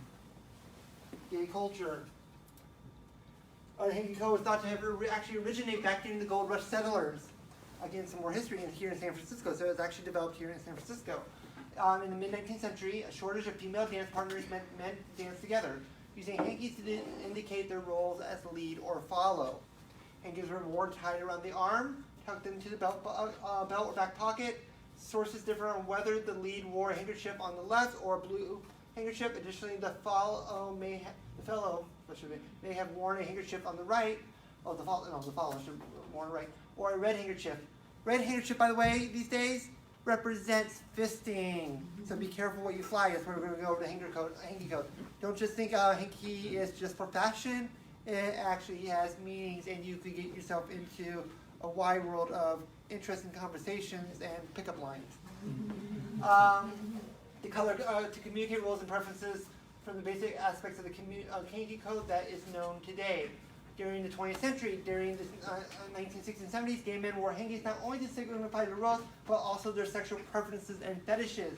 Gay culture. The hanky code was thought to have actually originate back during the gold rush settlers. Again, some more history here in San Francisco, so it was actually developed here in San Francisco. In the mid-19th century, a shortage of female dance partners meant men dance together, using hankies to indicate their roles as lead or follow. Hankies were worn tied around the arm, tucked into the belt or back pocket. Sources differ on whether the lead wore a handkerchief on the left or a blue handkerchief. Additionally, the fellow may have worn a handkerchief on the right. Oh, the follower should have worn right, or a red handkerchief. Red handkerchief, by the way, these days represents fisting. So be careful what you fly. That's where we're going to go over to hanky code. Don't just think hanky is just for fashion. It actually has meanings, and you could get yourself into a wide world of interesting conversations and pickup lines. The color to communicate roles and preferences from the basic aspects of the hanky code that is known today. During the 20th century, during the 1960s and 70s, gay men wore hankies not only to signify their roles, but also their sexual preferences and fetishes.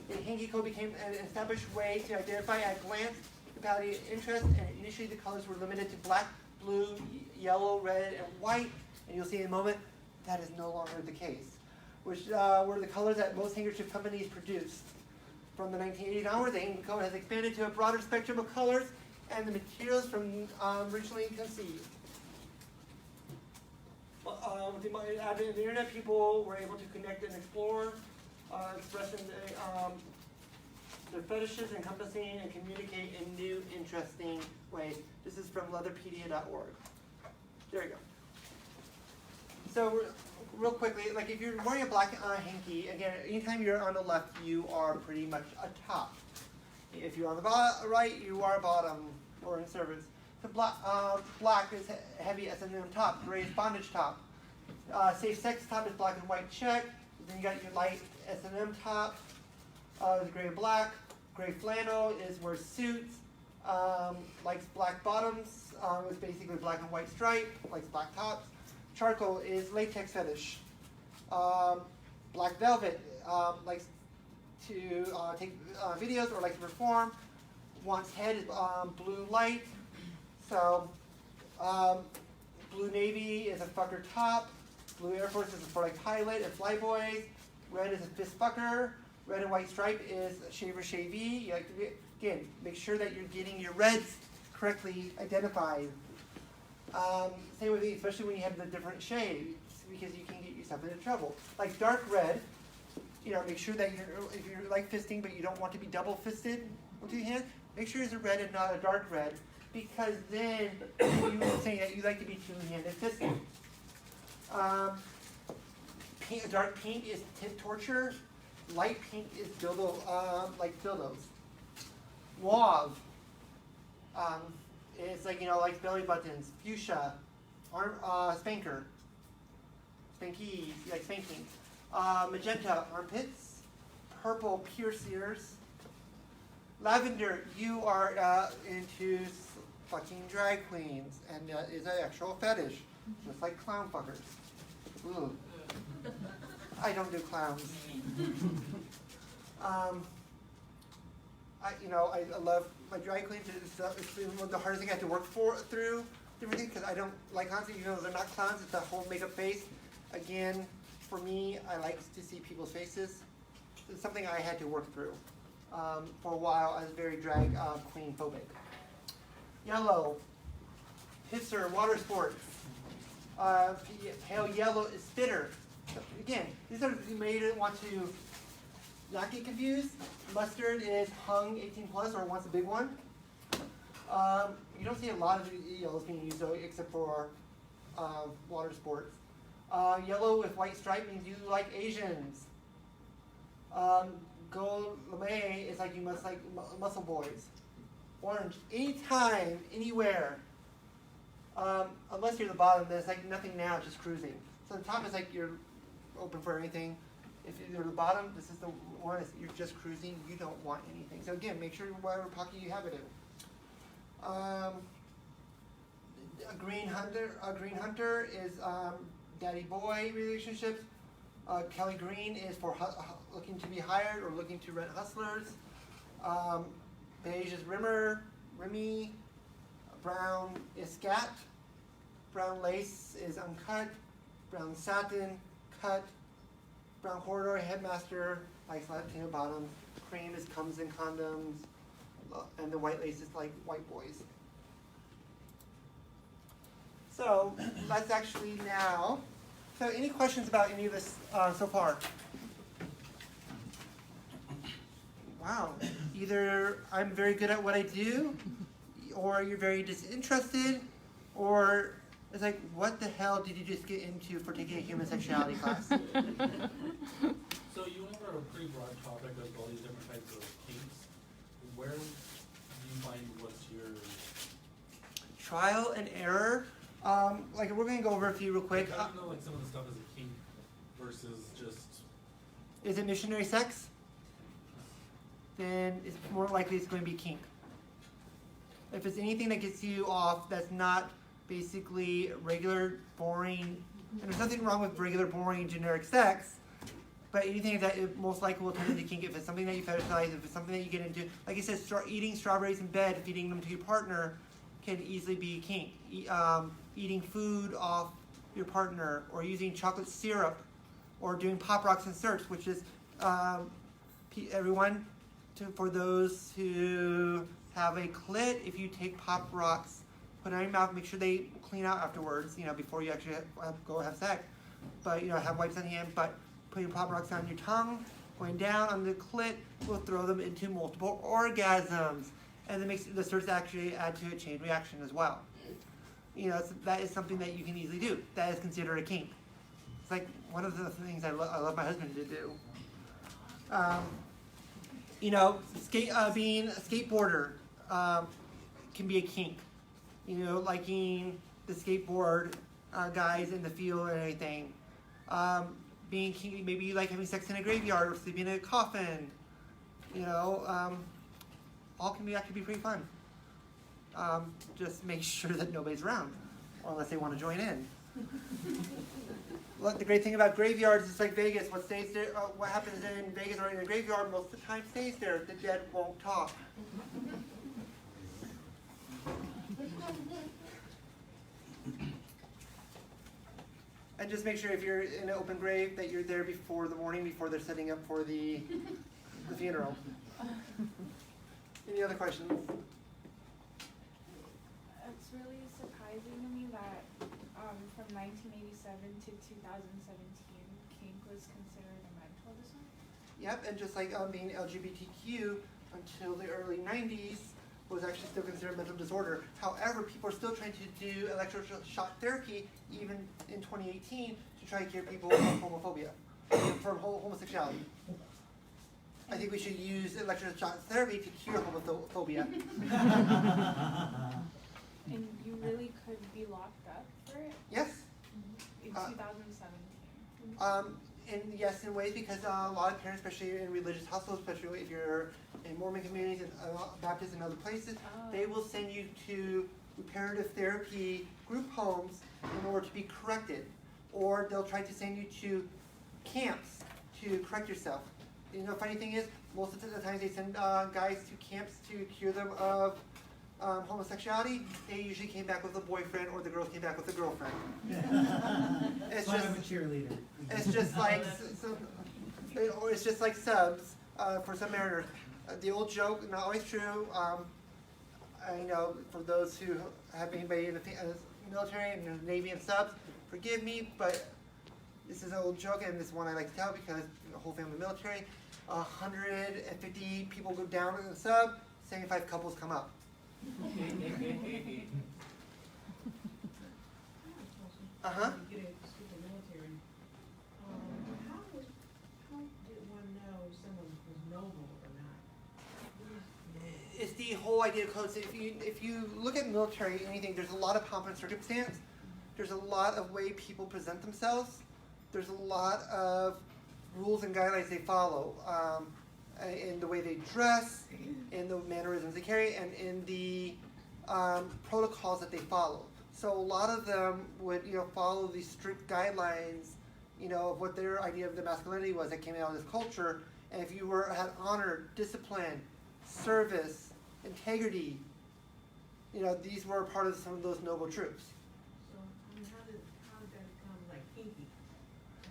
The hanky code became an established way to identify at a glance the palette of interest, and initially the colors were limited to black, blue, yellow, red, and white. And you'll see in a moment that is no longer the case, which were the colors that most handkerchief companies produced. From the 1980s onward, the hanky code has expanded to a broader spectrum of colors and the materials from originally conceived. With the advent of the internet, people were able to connect and explore, expressing their fetishes, encompassing and communicate in new, interesting ways. This is from leatherpedia.org. There you go. So real quickly, like if you're wearing a black hanky, again, anytime you're on the left, you are pretty much a top. If you're on the right, you are a bottom or in service. So black is heavy S&M top, gray is bondage top. Safe sex top is black and white check. Then you got your light S&M top, is gray and black. Gray flannel is wears suits. Likes black bottoms, is basically black and white stripe, likes black tops. Charcoal is latex fetish. Black velvet likes to take videos or likes to perform. Wants head is blue light. So blue navy is a fucker top. Blue Air Force is for like pilot and flyboys. Red is a fist fucker. Red and white stripe is shaver shavee. You like to be, again, make sure that you're getting your reds correctly identified. Same with these, especially when you have the different shades, because you can get yourself into trouble. Like dark red, make sure that if you like fisting but you don't want to be double fisted with your hand, make sure it's a red and not a dark red, because then you will say that you like to be two-handed fisting. Dark pink is tit torture. Light pink is dildo, like dildos. Mauve is like belly buttons. Fuchsia, spanker. Spankies, you like spanking. Magenta, armpits. Purple, piercers. Lavender, you are into fucking drag queens, and is an actual fetish, just like clown fuckers. Ooh. I don't do clowns. I love my drag queens. It's one of the hardest thing I have to work through different things, because I don't like clowns, even though they're not clowns. It's the whole makeup face. Again, for me, I like to see people's faces. It's something I had to work through. For a while, I was very drag queen phobic. Yellow, pisser, water sports. Pale yellow is spitter. So again, these are, you may want to not get confused. Mustard is hung 18 plus or wants a big one. You don't see a lot of yellows being used though, except for water sports. Yellow with white stripe means you like Asians. Gold lame is like you must like muscle boys. Orange, anytime, anywhere. Unless you're the bottom, then it's like nothing now, just cruising. So the top is like you're open for anything. If you're the bottom, this is the one, you're just cruising, you don't want anything. So again, make sure whatever pocket you have it in. A green hunter is daddy boy relationships. Kelly green is for looking to be hired or looking to rent hustlers. Beige is Remy. Brown is scat. Brown lace is uncut. Brown satin, cut. Brown corridor headmaster likes Latino bottoms. Cream is comes in condoms. And the white lace is like white boys. So let's actually now. So any questions about any of this so far? Wow. Either I'm very good at what I do, or you're very disinterested, or it's like, what the hell did you just get into for taking a human sexuality class? So you went over a pretty broad topic of all these different types of kinks. Where do you find what's your Trial and error. Like we're gonna go over a few real quick. I don't know like some of the stuff as a kink versus just Is it missionary sex? Then it's more likely it's going to be kink. If it's anything that gets you off that's not basically regular, boring, and there's nothing wrong with regular, boring, generic sex, but anything that it most likely will turn into kink. If it's something that you fetishize, if it's something that you get into, like I said, eating strawberries in bed, feeding them to your partner can easily be kink. Eating food off your partner, or using chocolate syrup, or doing pop rocks inserts, which is everyone, for those who have a clit, if you take pop rocks, put it in your mouth, make sure they clean out afterwards, before you actually go have sex. But, have wipes on hand, but putting pop rocks on your tongue, going down on the clit, will throw them into multiple orgasms. And it makes the certs actually add to a chain reaction as well. That is something that you can easily do. That is considered a kink. It's like one of the things I love my husband to do. Being a skateboarder can be a kink. Liking the skateboard guys in the field and everything. Being kinky, maybe you like having sex in a graveyard or sleeping in a coffin. All can actually be pretty fun. Just make sure that nobody's around, or unless they want to join in. Look, the great thing about graveyards is like Vegas. What stays there, what happens in Vegas or in a graveyard most of the time stays there. The dead won't talk. And just make sure if you're in an open grave that you're there before the morning, before they're setting up for the funeral. Any other questions? It's really surprising to me that from 1987 to 2017, kink was considered a mental disorder. Yep, and just like being LGBTQ until the early 90s was actually still considered a mental disorder. However, people are still trying to do electroshock therapy even in 2018 to try to cure people of homophobia, from homosexuality. I think we should use electroshock therapy to cure homophobia. And you really could be locked up for it? Yes. In 2017. And yes, in ways, because a lot of parents, especially in religious households, especially if you're in Mormon communities and Baptist and other places, they will send you to reparative therapy group homes in order to be corrected. Or they'll try to send you to camps to correct yourself. Funny thing is, most of the times they send guys to camps to cure them of homosexuality. They usually came back with a boyfriend, or the girls came back with a girlfriend. It's I'm a cheerleader. It's just like or it's just like subs for some mariners. The old joke, not always true. I know for those who have anybody in the military and the Navy and subs, forgive me, but this is an old joke, and this is one I like to tell because the whole family military. 150 people go down in the sub, 75 couples come up. How did one know someone was noble or not? It's the whole idea of codes. If you look at military, anything, there's a lot of pomp and circumstance. There's a lot of way people present themselves. There's a lot of rules and guidelines they follow, in the way they dress, in the mannerisms they carry, and in the protocols that they follow. So a lot of them would, follow these strict guidelines, of what their idea of the masculinity was that came out of this culture. And if you had honor, discipline, service, integrity, these were part of some of those noble truths. So, how did that become like kinky?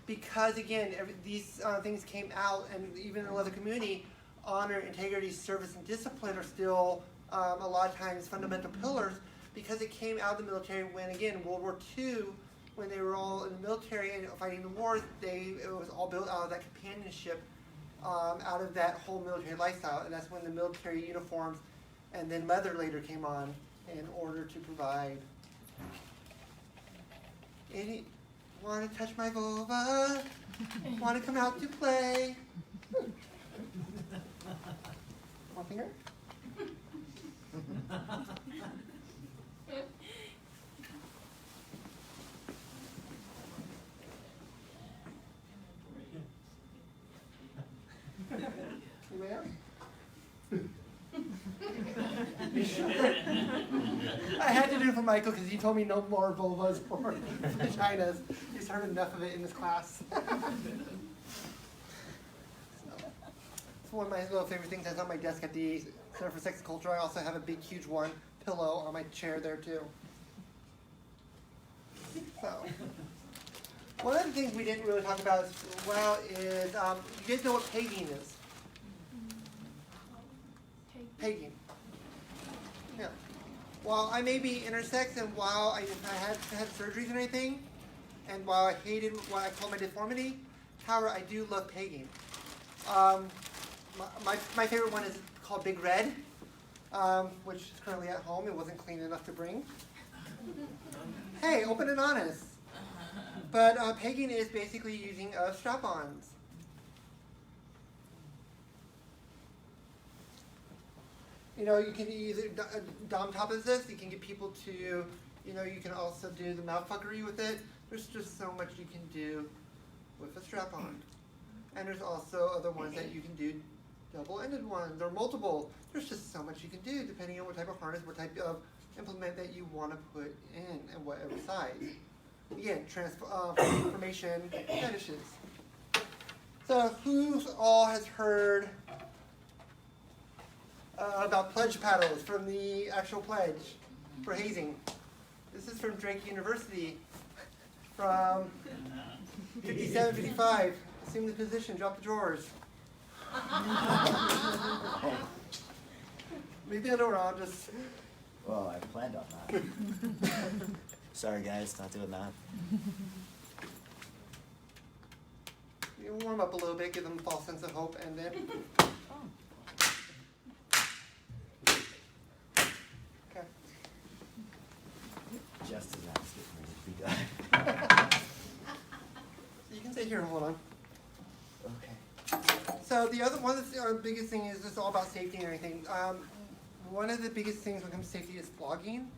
Because again, these things came out, and even in the leather community, honor, integrity, service, and discipline are still a lot of times fundamental pillars, because it came out of the military when, again, World War II, when they were all in the military and fighting the wars, it was all built out of that companionship, out of that whole military lifestyle. And that's when the military uniforms and then leather later came on in order to provide. Want to touch my vulva? Want to come out to play? One finger? Anybody else? I had to do it for Michael because he told me no more vulvas or vaginas. He's heard enough of it in his class. It's one of my little favorite things that's on my desk at the Center for Sex and Culture. I also have a big, huge pillow on my chair there too. So, one of the things we didn't really talk about as well is, you guys know what pegging is? Pegging. Yeah. While I may be intersex, and while I had surgeries and anything, and while I hated what I call my deformity, however, I do love pegging. My favorite one is called Big Red, which is currently at home. It wasn't clean enough to bring. Hey, open and honest. But pegging is basically using strap-ons. You can either dom top as this. You can get people to, you can also do the mouth fuckery with it. There's just so much you can do with a strap-on. And there's also other ones that you can do, double-ended ones or multiple. There's just so much you can do depending on what type of harness, what type of implement that you want to put in, and whatever size. Again, transformation fetishes. So who all has heard about pledge paddles from the actual pledge for hazing? This is from Drake University from 57, 55. Assume the position, drop the drawers. Maybe I don't know, I'll just... Well, I planned on that. Sorry guys, not doing that. You warm up a little bit, give them a false sense of hope, and then... Okay. Just as asking me to be done. You can stay here, hold on. Okay. So the other one, the biggest thing is just all about safety and everything. One of the biggest things when it comes to safety is flogging,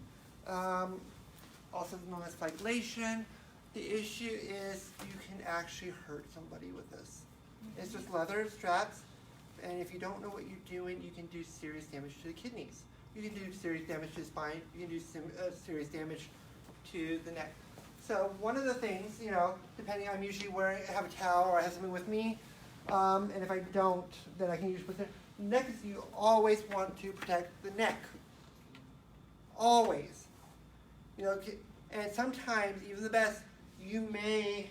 also known as flagellation. The issue is you can actually hurt somebody with this. It's just leather straps, and if you don't know what you're doing, you can do serious damage to the kidneys. You can do serious damage to the spine. You can do serious damage to the neck. So one of the things, depending, I'm usually I have a towel or I have something with me, and if I don't, then I can use with it. Next, you always want to protect the neck. Always. And sometimes, even the best, you may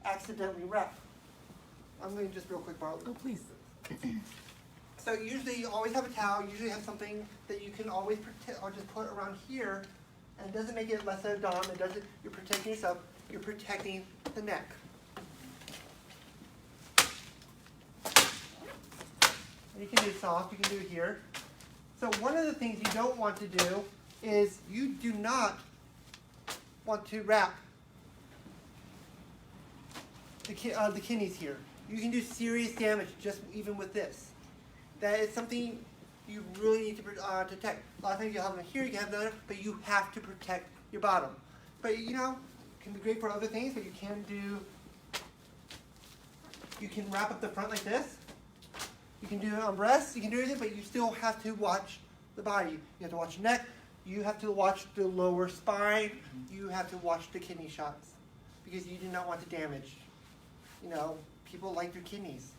accidentally wrap. I'm going to just real quick borrow. Oh, please. So usually you always have a towel, usually have something that you can always protect, or just put around here, and it doesn't make it less of a dom, you're protecting yourself, you're protecting the neck. And you can do soft, you can do it here. So one of the things you don't want to do is you do not want to wrap the kidneys here. You can do serious damage just even with this. That is something you really need to protect. A lot of times you have them here, you can have the other, but you have to protect your bottom. But it can be great for other things, but you can wrap up the front like this. You can do it on breasts, you can do anything, but you still have to watch the body. You have to watch the neck, You have to watch the lower spine. You have to watch the kidney shots because you do not want the damage. You know, people like their kidneys.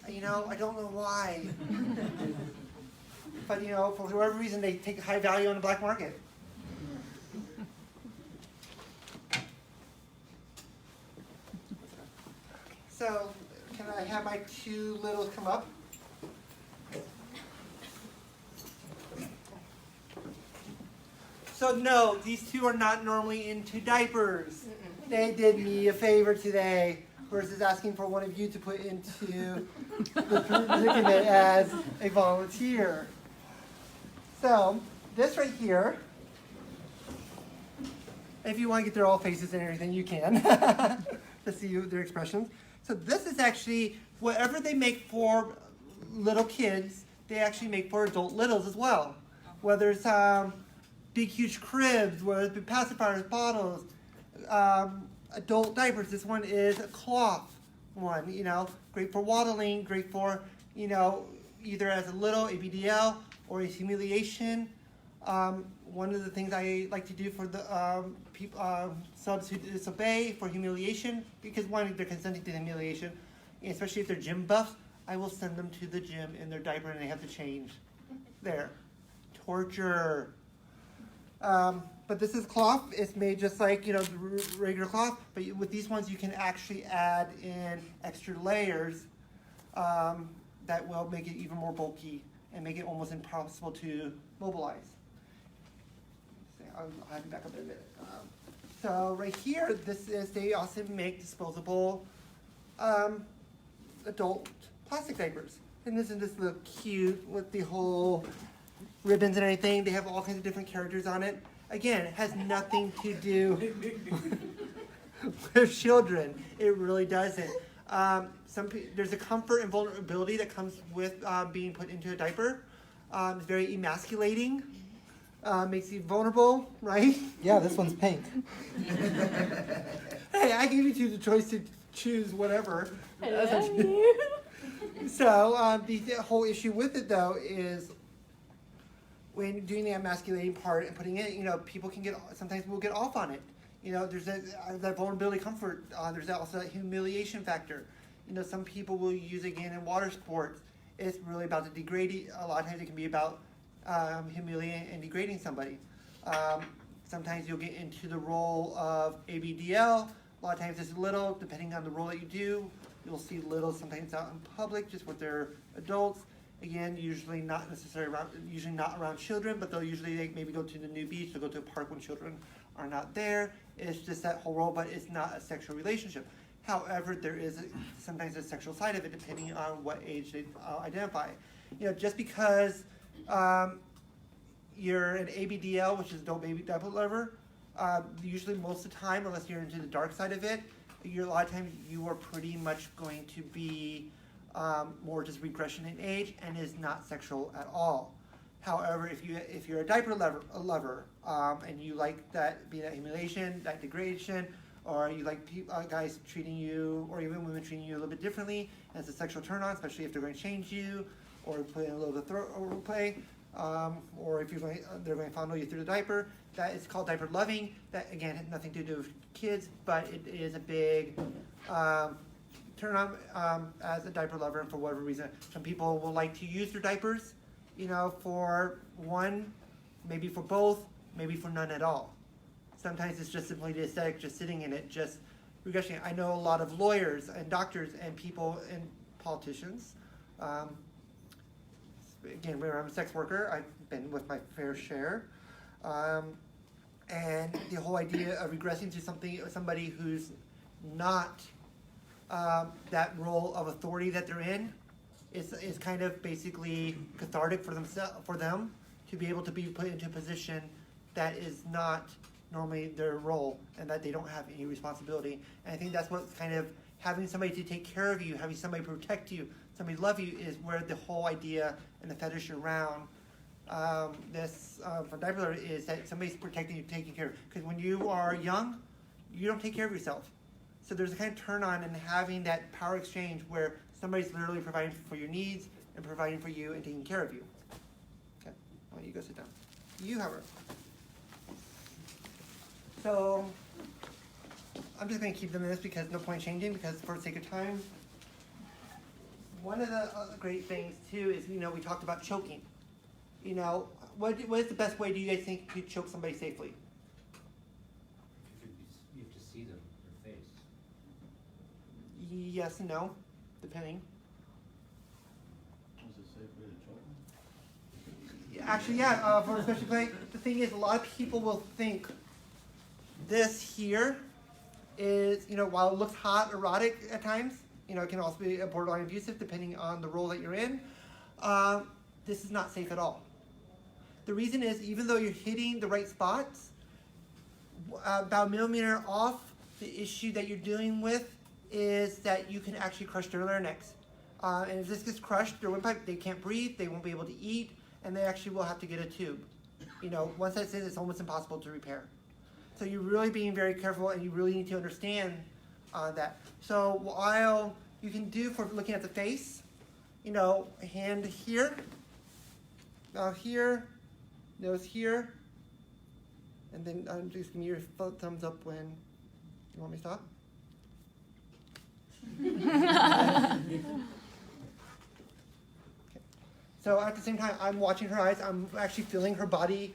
You know, I don't know why. But, you know, for whatever reason, they take high value on the black market. So, can I have my two littles come up? So no, these two are not normally into diapers. They did me a favor today versus asking for one of you to put into the predicament as a volunteer. So, this right here, if you want to get their all faces and everything, you can to see their expressions. So this is actually, whatever they make for little kids, they actually make for adult littles as well. Whether it's big, huge cribs, whether it's pacifiers, bottles, adult diapers. This one is a cloth one, you know, great for waddling, great for, you know, either as a little ABDL or a humiliation. One of the things I like to do for the subs who disobey for humiliation, because one, they're consenting to humiliation, especially if they're gym buffs, I will send them to the gym in their diaper and they have to change. There. Torture. But this is cloth. It's made just like, you know, the regular cloth, but with these ones you can actually add in extra layers that will make it even more bulky and make it almost impossible to mobilize. I'll have you back up in a minute. So right here, they also make disposable adult plastic diapers. And this is just look cute with the whole ribbons and everything. They have all kinds of different characters on it. Again, it has nothing to do with children. It really doesn't. There's a comfort and vulnerability that comes with being put into a diaper. It's very emasculating. Makes you vulnerable, right? Yeah, this one's pink. Hey, I gave you the choice to choose whatever. So the whole issue with it, though, is when doing the emasculating part and putting it, you know, people can sometimes will get off on it. You know, there's that vulnerability comfort. There's also that humiliation factor. You know, some people will use, again, in water sports. It's really about the degrading. A lot of times it can be about humiliating and degrading somebody. Sometimes you'll get into the role of ABDL. A lot of times it's little, depending on the role that you do. You'll see little sometimes out in public, just with their adults. Again, usually not necessarily around children, but they'll usually maybe go to the new beach, they'll go to a park when children are not there. It's just that whole role, but it's not a sexual relationship. However, there is sometimes a sexual side of it, depending on what age they identify. You know, just because you're an ABDL, which is adult baby diaper lover, usually most of the time, unless you're into the dark side of it, a lot of times you are pretty much going to be more just regression in age and is not sexual at all. However, if you're a diaper lover and you like that, be that humiliation, that degradation, or you like guys treating you, or even women treating you a little bit differently as a sexual turn on, especially if they're going to change you, or put in a little bit of throat play, or if they're going to fondle you through the diaper. That is called diaper loving. That again has nothing to do with kids, but it is a big turn on as a diaper lover, and for whatever reason, some people will like to use their diapers, you know, for one, maybe for both, maybe for none at all. Sometimes it's just simply the aesthetic, just sitting in it, just regression. I know a lot of lawyers and doctors and people and politicians. Again, where I'm a sex worker, I've been with my fair share. And the whole idea of regressing to somebody who's not that role of authority that they're in is kind of basically cathartic for them to be able to be put into a position that is not normally their role and that they don't have any responsibility. And I think that's what kind of having somebody to take care of you, having somebody protect you, somebody love you is where the whole idea and the fetish around this for diaper is that somebody's protecting you, taking care of you. Because when you are young, you don't take care of yourself. So there's a kind of turn on in having that power exchange where somebody's literally providing for your needs and providing for you and taking care of you. Okay, why don't you go sit down? you have her. So I'm just going to keep them in this because no point changing, because for the sake of time. One of the great things too is, we talked about choking. What is the best way do you guys think to choke somebody safely? You have to see them, their face. Yes and no, depending. Is it safe way to choke them? Actually, yeah, for especially play, the thing is, a lot of people will think this here is, while it looks hot, erotic at times, it can also be borderline abusive depending on the role that you're in. This is not safe at all. The reason is, even though you're hitting the right spots, about a millimeter off, the issue that you're dealing with is that you can actually crush their larynx. And if this gets crushed, their windpipe, they can't breathe, they won't be able to eat, and they actually will have to get a tube. Once that's in, it's almost impossible to repair. So you're really being very careful, and you really need to understand that. So while you can do for looking at the face, hand here, mouth here, nose here, and then I'm just giving you your thumbs up when you want me to stop. Okay. So at the same time, I'm watching her eyes. I'm actually feeling her body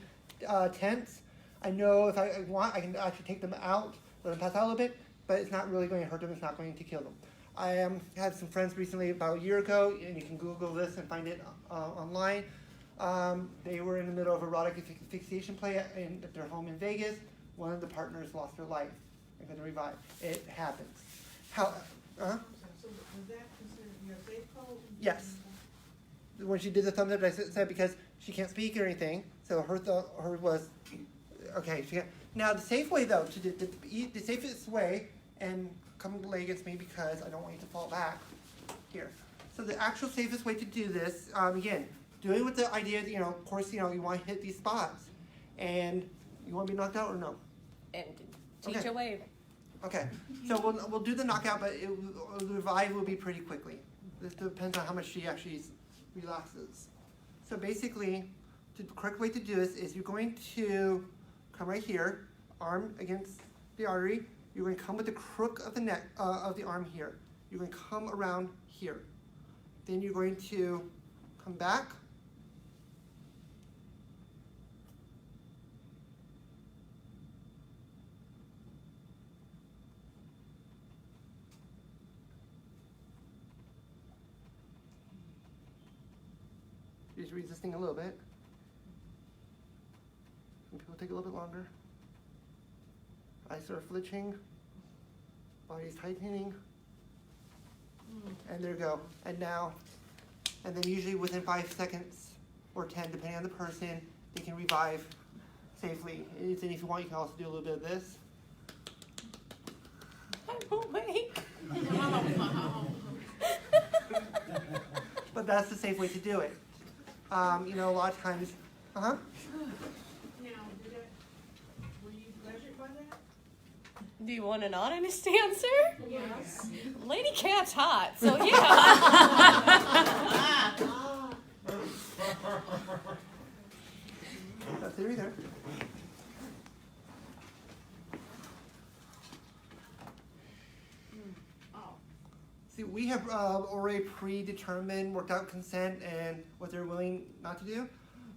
tense. I know if I want, I can actually take them out, let them pass out a little bit, but it's not really going to hurt them. It's not going to kill them. I had some friends recently, about a year ago, and you can Google this and find it online. They were in the middle of erotic asphyxiation play at their home in Vegas. One of the partners lost their life and couldn't revive. It happens. So was that considered your safe code? Yes. When she did the thumbs up, I said because she can't speak or anything, so her was okay. She can't. Now the safe way though, the safest way, and come lay against me because I don't want you to fall back here. So the actual safest way to do this, again, do it with the idea that of course you want to hit these spots, and you want to be knocked out or no? And teach a wave. Okay, so we'll do the knockout, but the revive will be pretty quickly. This depends on how much she actually relaxes. So basically, the correct way to do this is you're going to come right here, arm against the artery. You're going to come with the crook of the neck of the arm here. You're going to come around here. Then you're going to come back. She's resisting a little bit. Some people take a little bit longer. Eyes are flinching. Body's tightening. And there you go. And now, and then usually within 5 seconds or 10, depending on the person, they can revive safely. And if you want, you can also do a little bit of this. I'm awake. But that's the safe way to do it. A lot of times, Now, were you pleasured by that? Do you want an honest answer? Yes. Lady Cat's hot, so yeah. That's theory there. See, we have already predetermined, worked out consent and what they're willing not to do.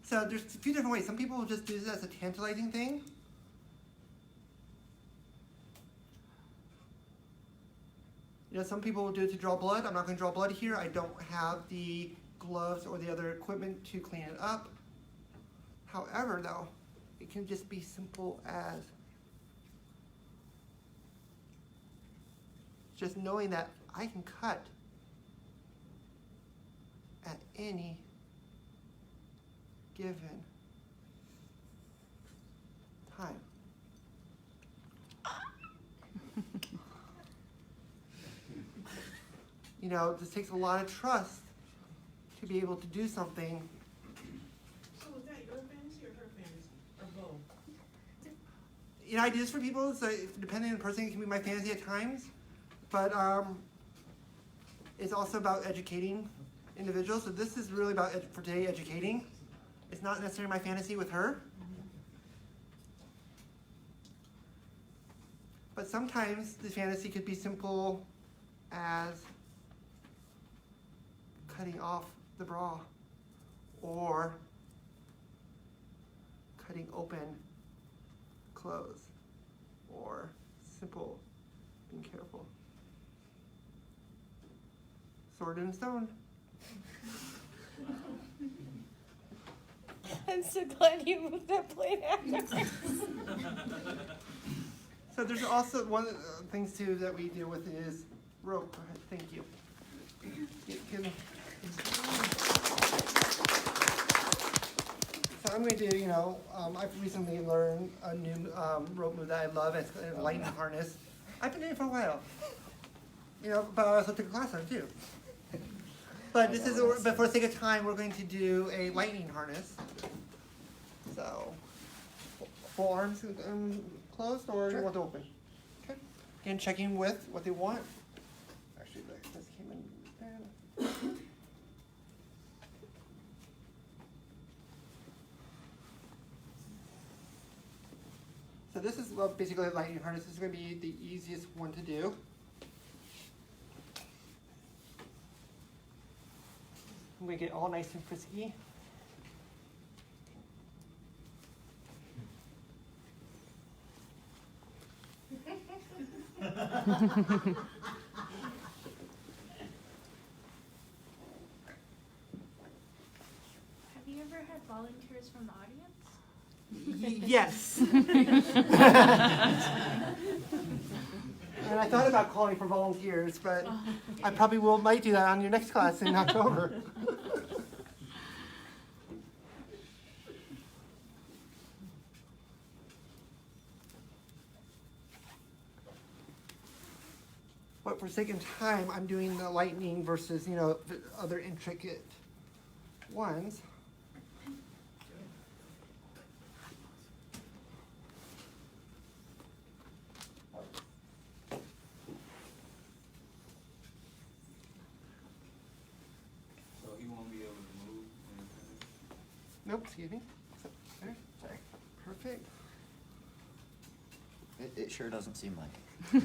So there's a few different ways. Some people will just do this as a tantalizing thing. Some people will do it to draw blood. I'm not going to draw blood here. I don't have the gloves or the other equipment to clean it up. However, though, it can just be simple as just knowing that I can cut at any given time. This takes a lot of trust to be able to do something. So was that your fantasy or her fantasy, or both? I do this for people, so depending on the person, it can be my fantasy at times. But it's also about educating individuals. So this is really about, for today, educating. It's not necessarily my fantasy with her. But sometimes the fantasy could be simple as cutting off the bra or cutting open clothes or simple being careful. Sword and stone. I'm so glad you moved that plate after. So there's also one of the things too that we deal with is rope. Thank you. So I'm going to, I've recently learned a new rope move that I love. It's a lightning harness. I've been doing it for a while. But I also took a class on it too. But but for the sake of time, we're going to do a lightning harness. So, full arms closed, or you want to open? Okay. Again, checking with what they want. Actually, this came in there. So this is basically a lightning harness. This is going to be the easiest one to do. I'm going to get all nice and frisky. Have you ever had volunteers from the audience? Yes. And I thought about calling for volunteers, but I probably might do that on your next class in October. But for sake of time, I'm doing the lightning versus, the other intricate ones. So he won't be able to move when you're finished? Nope, excuse me. There. Sorry. Perfect. It sure doesn't seem like it.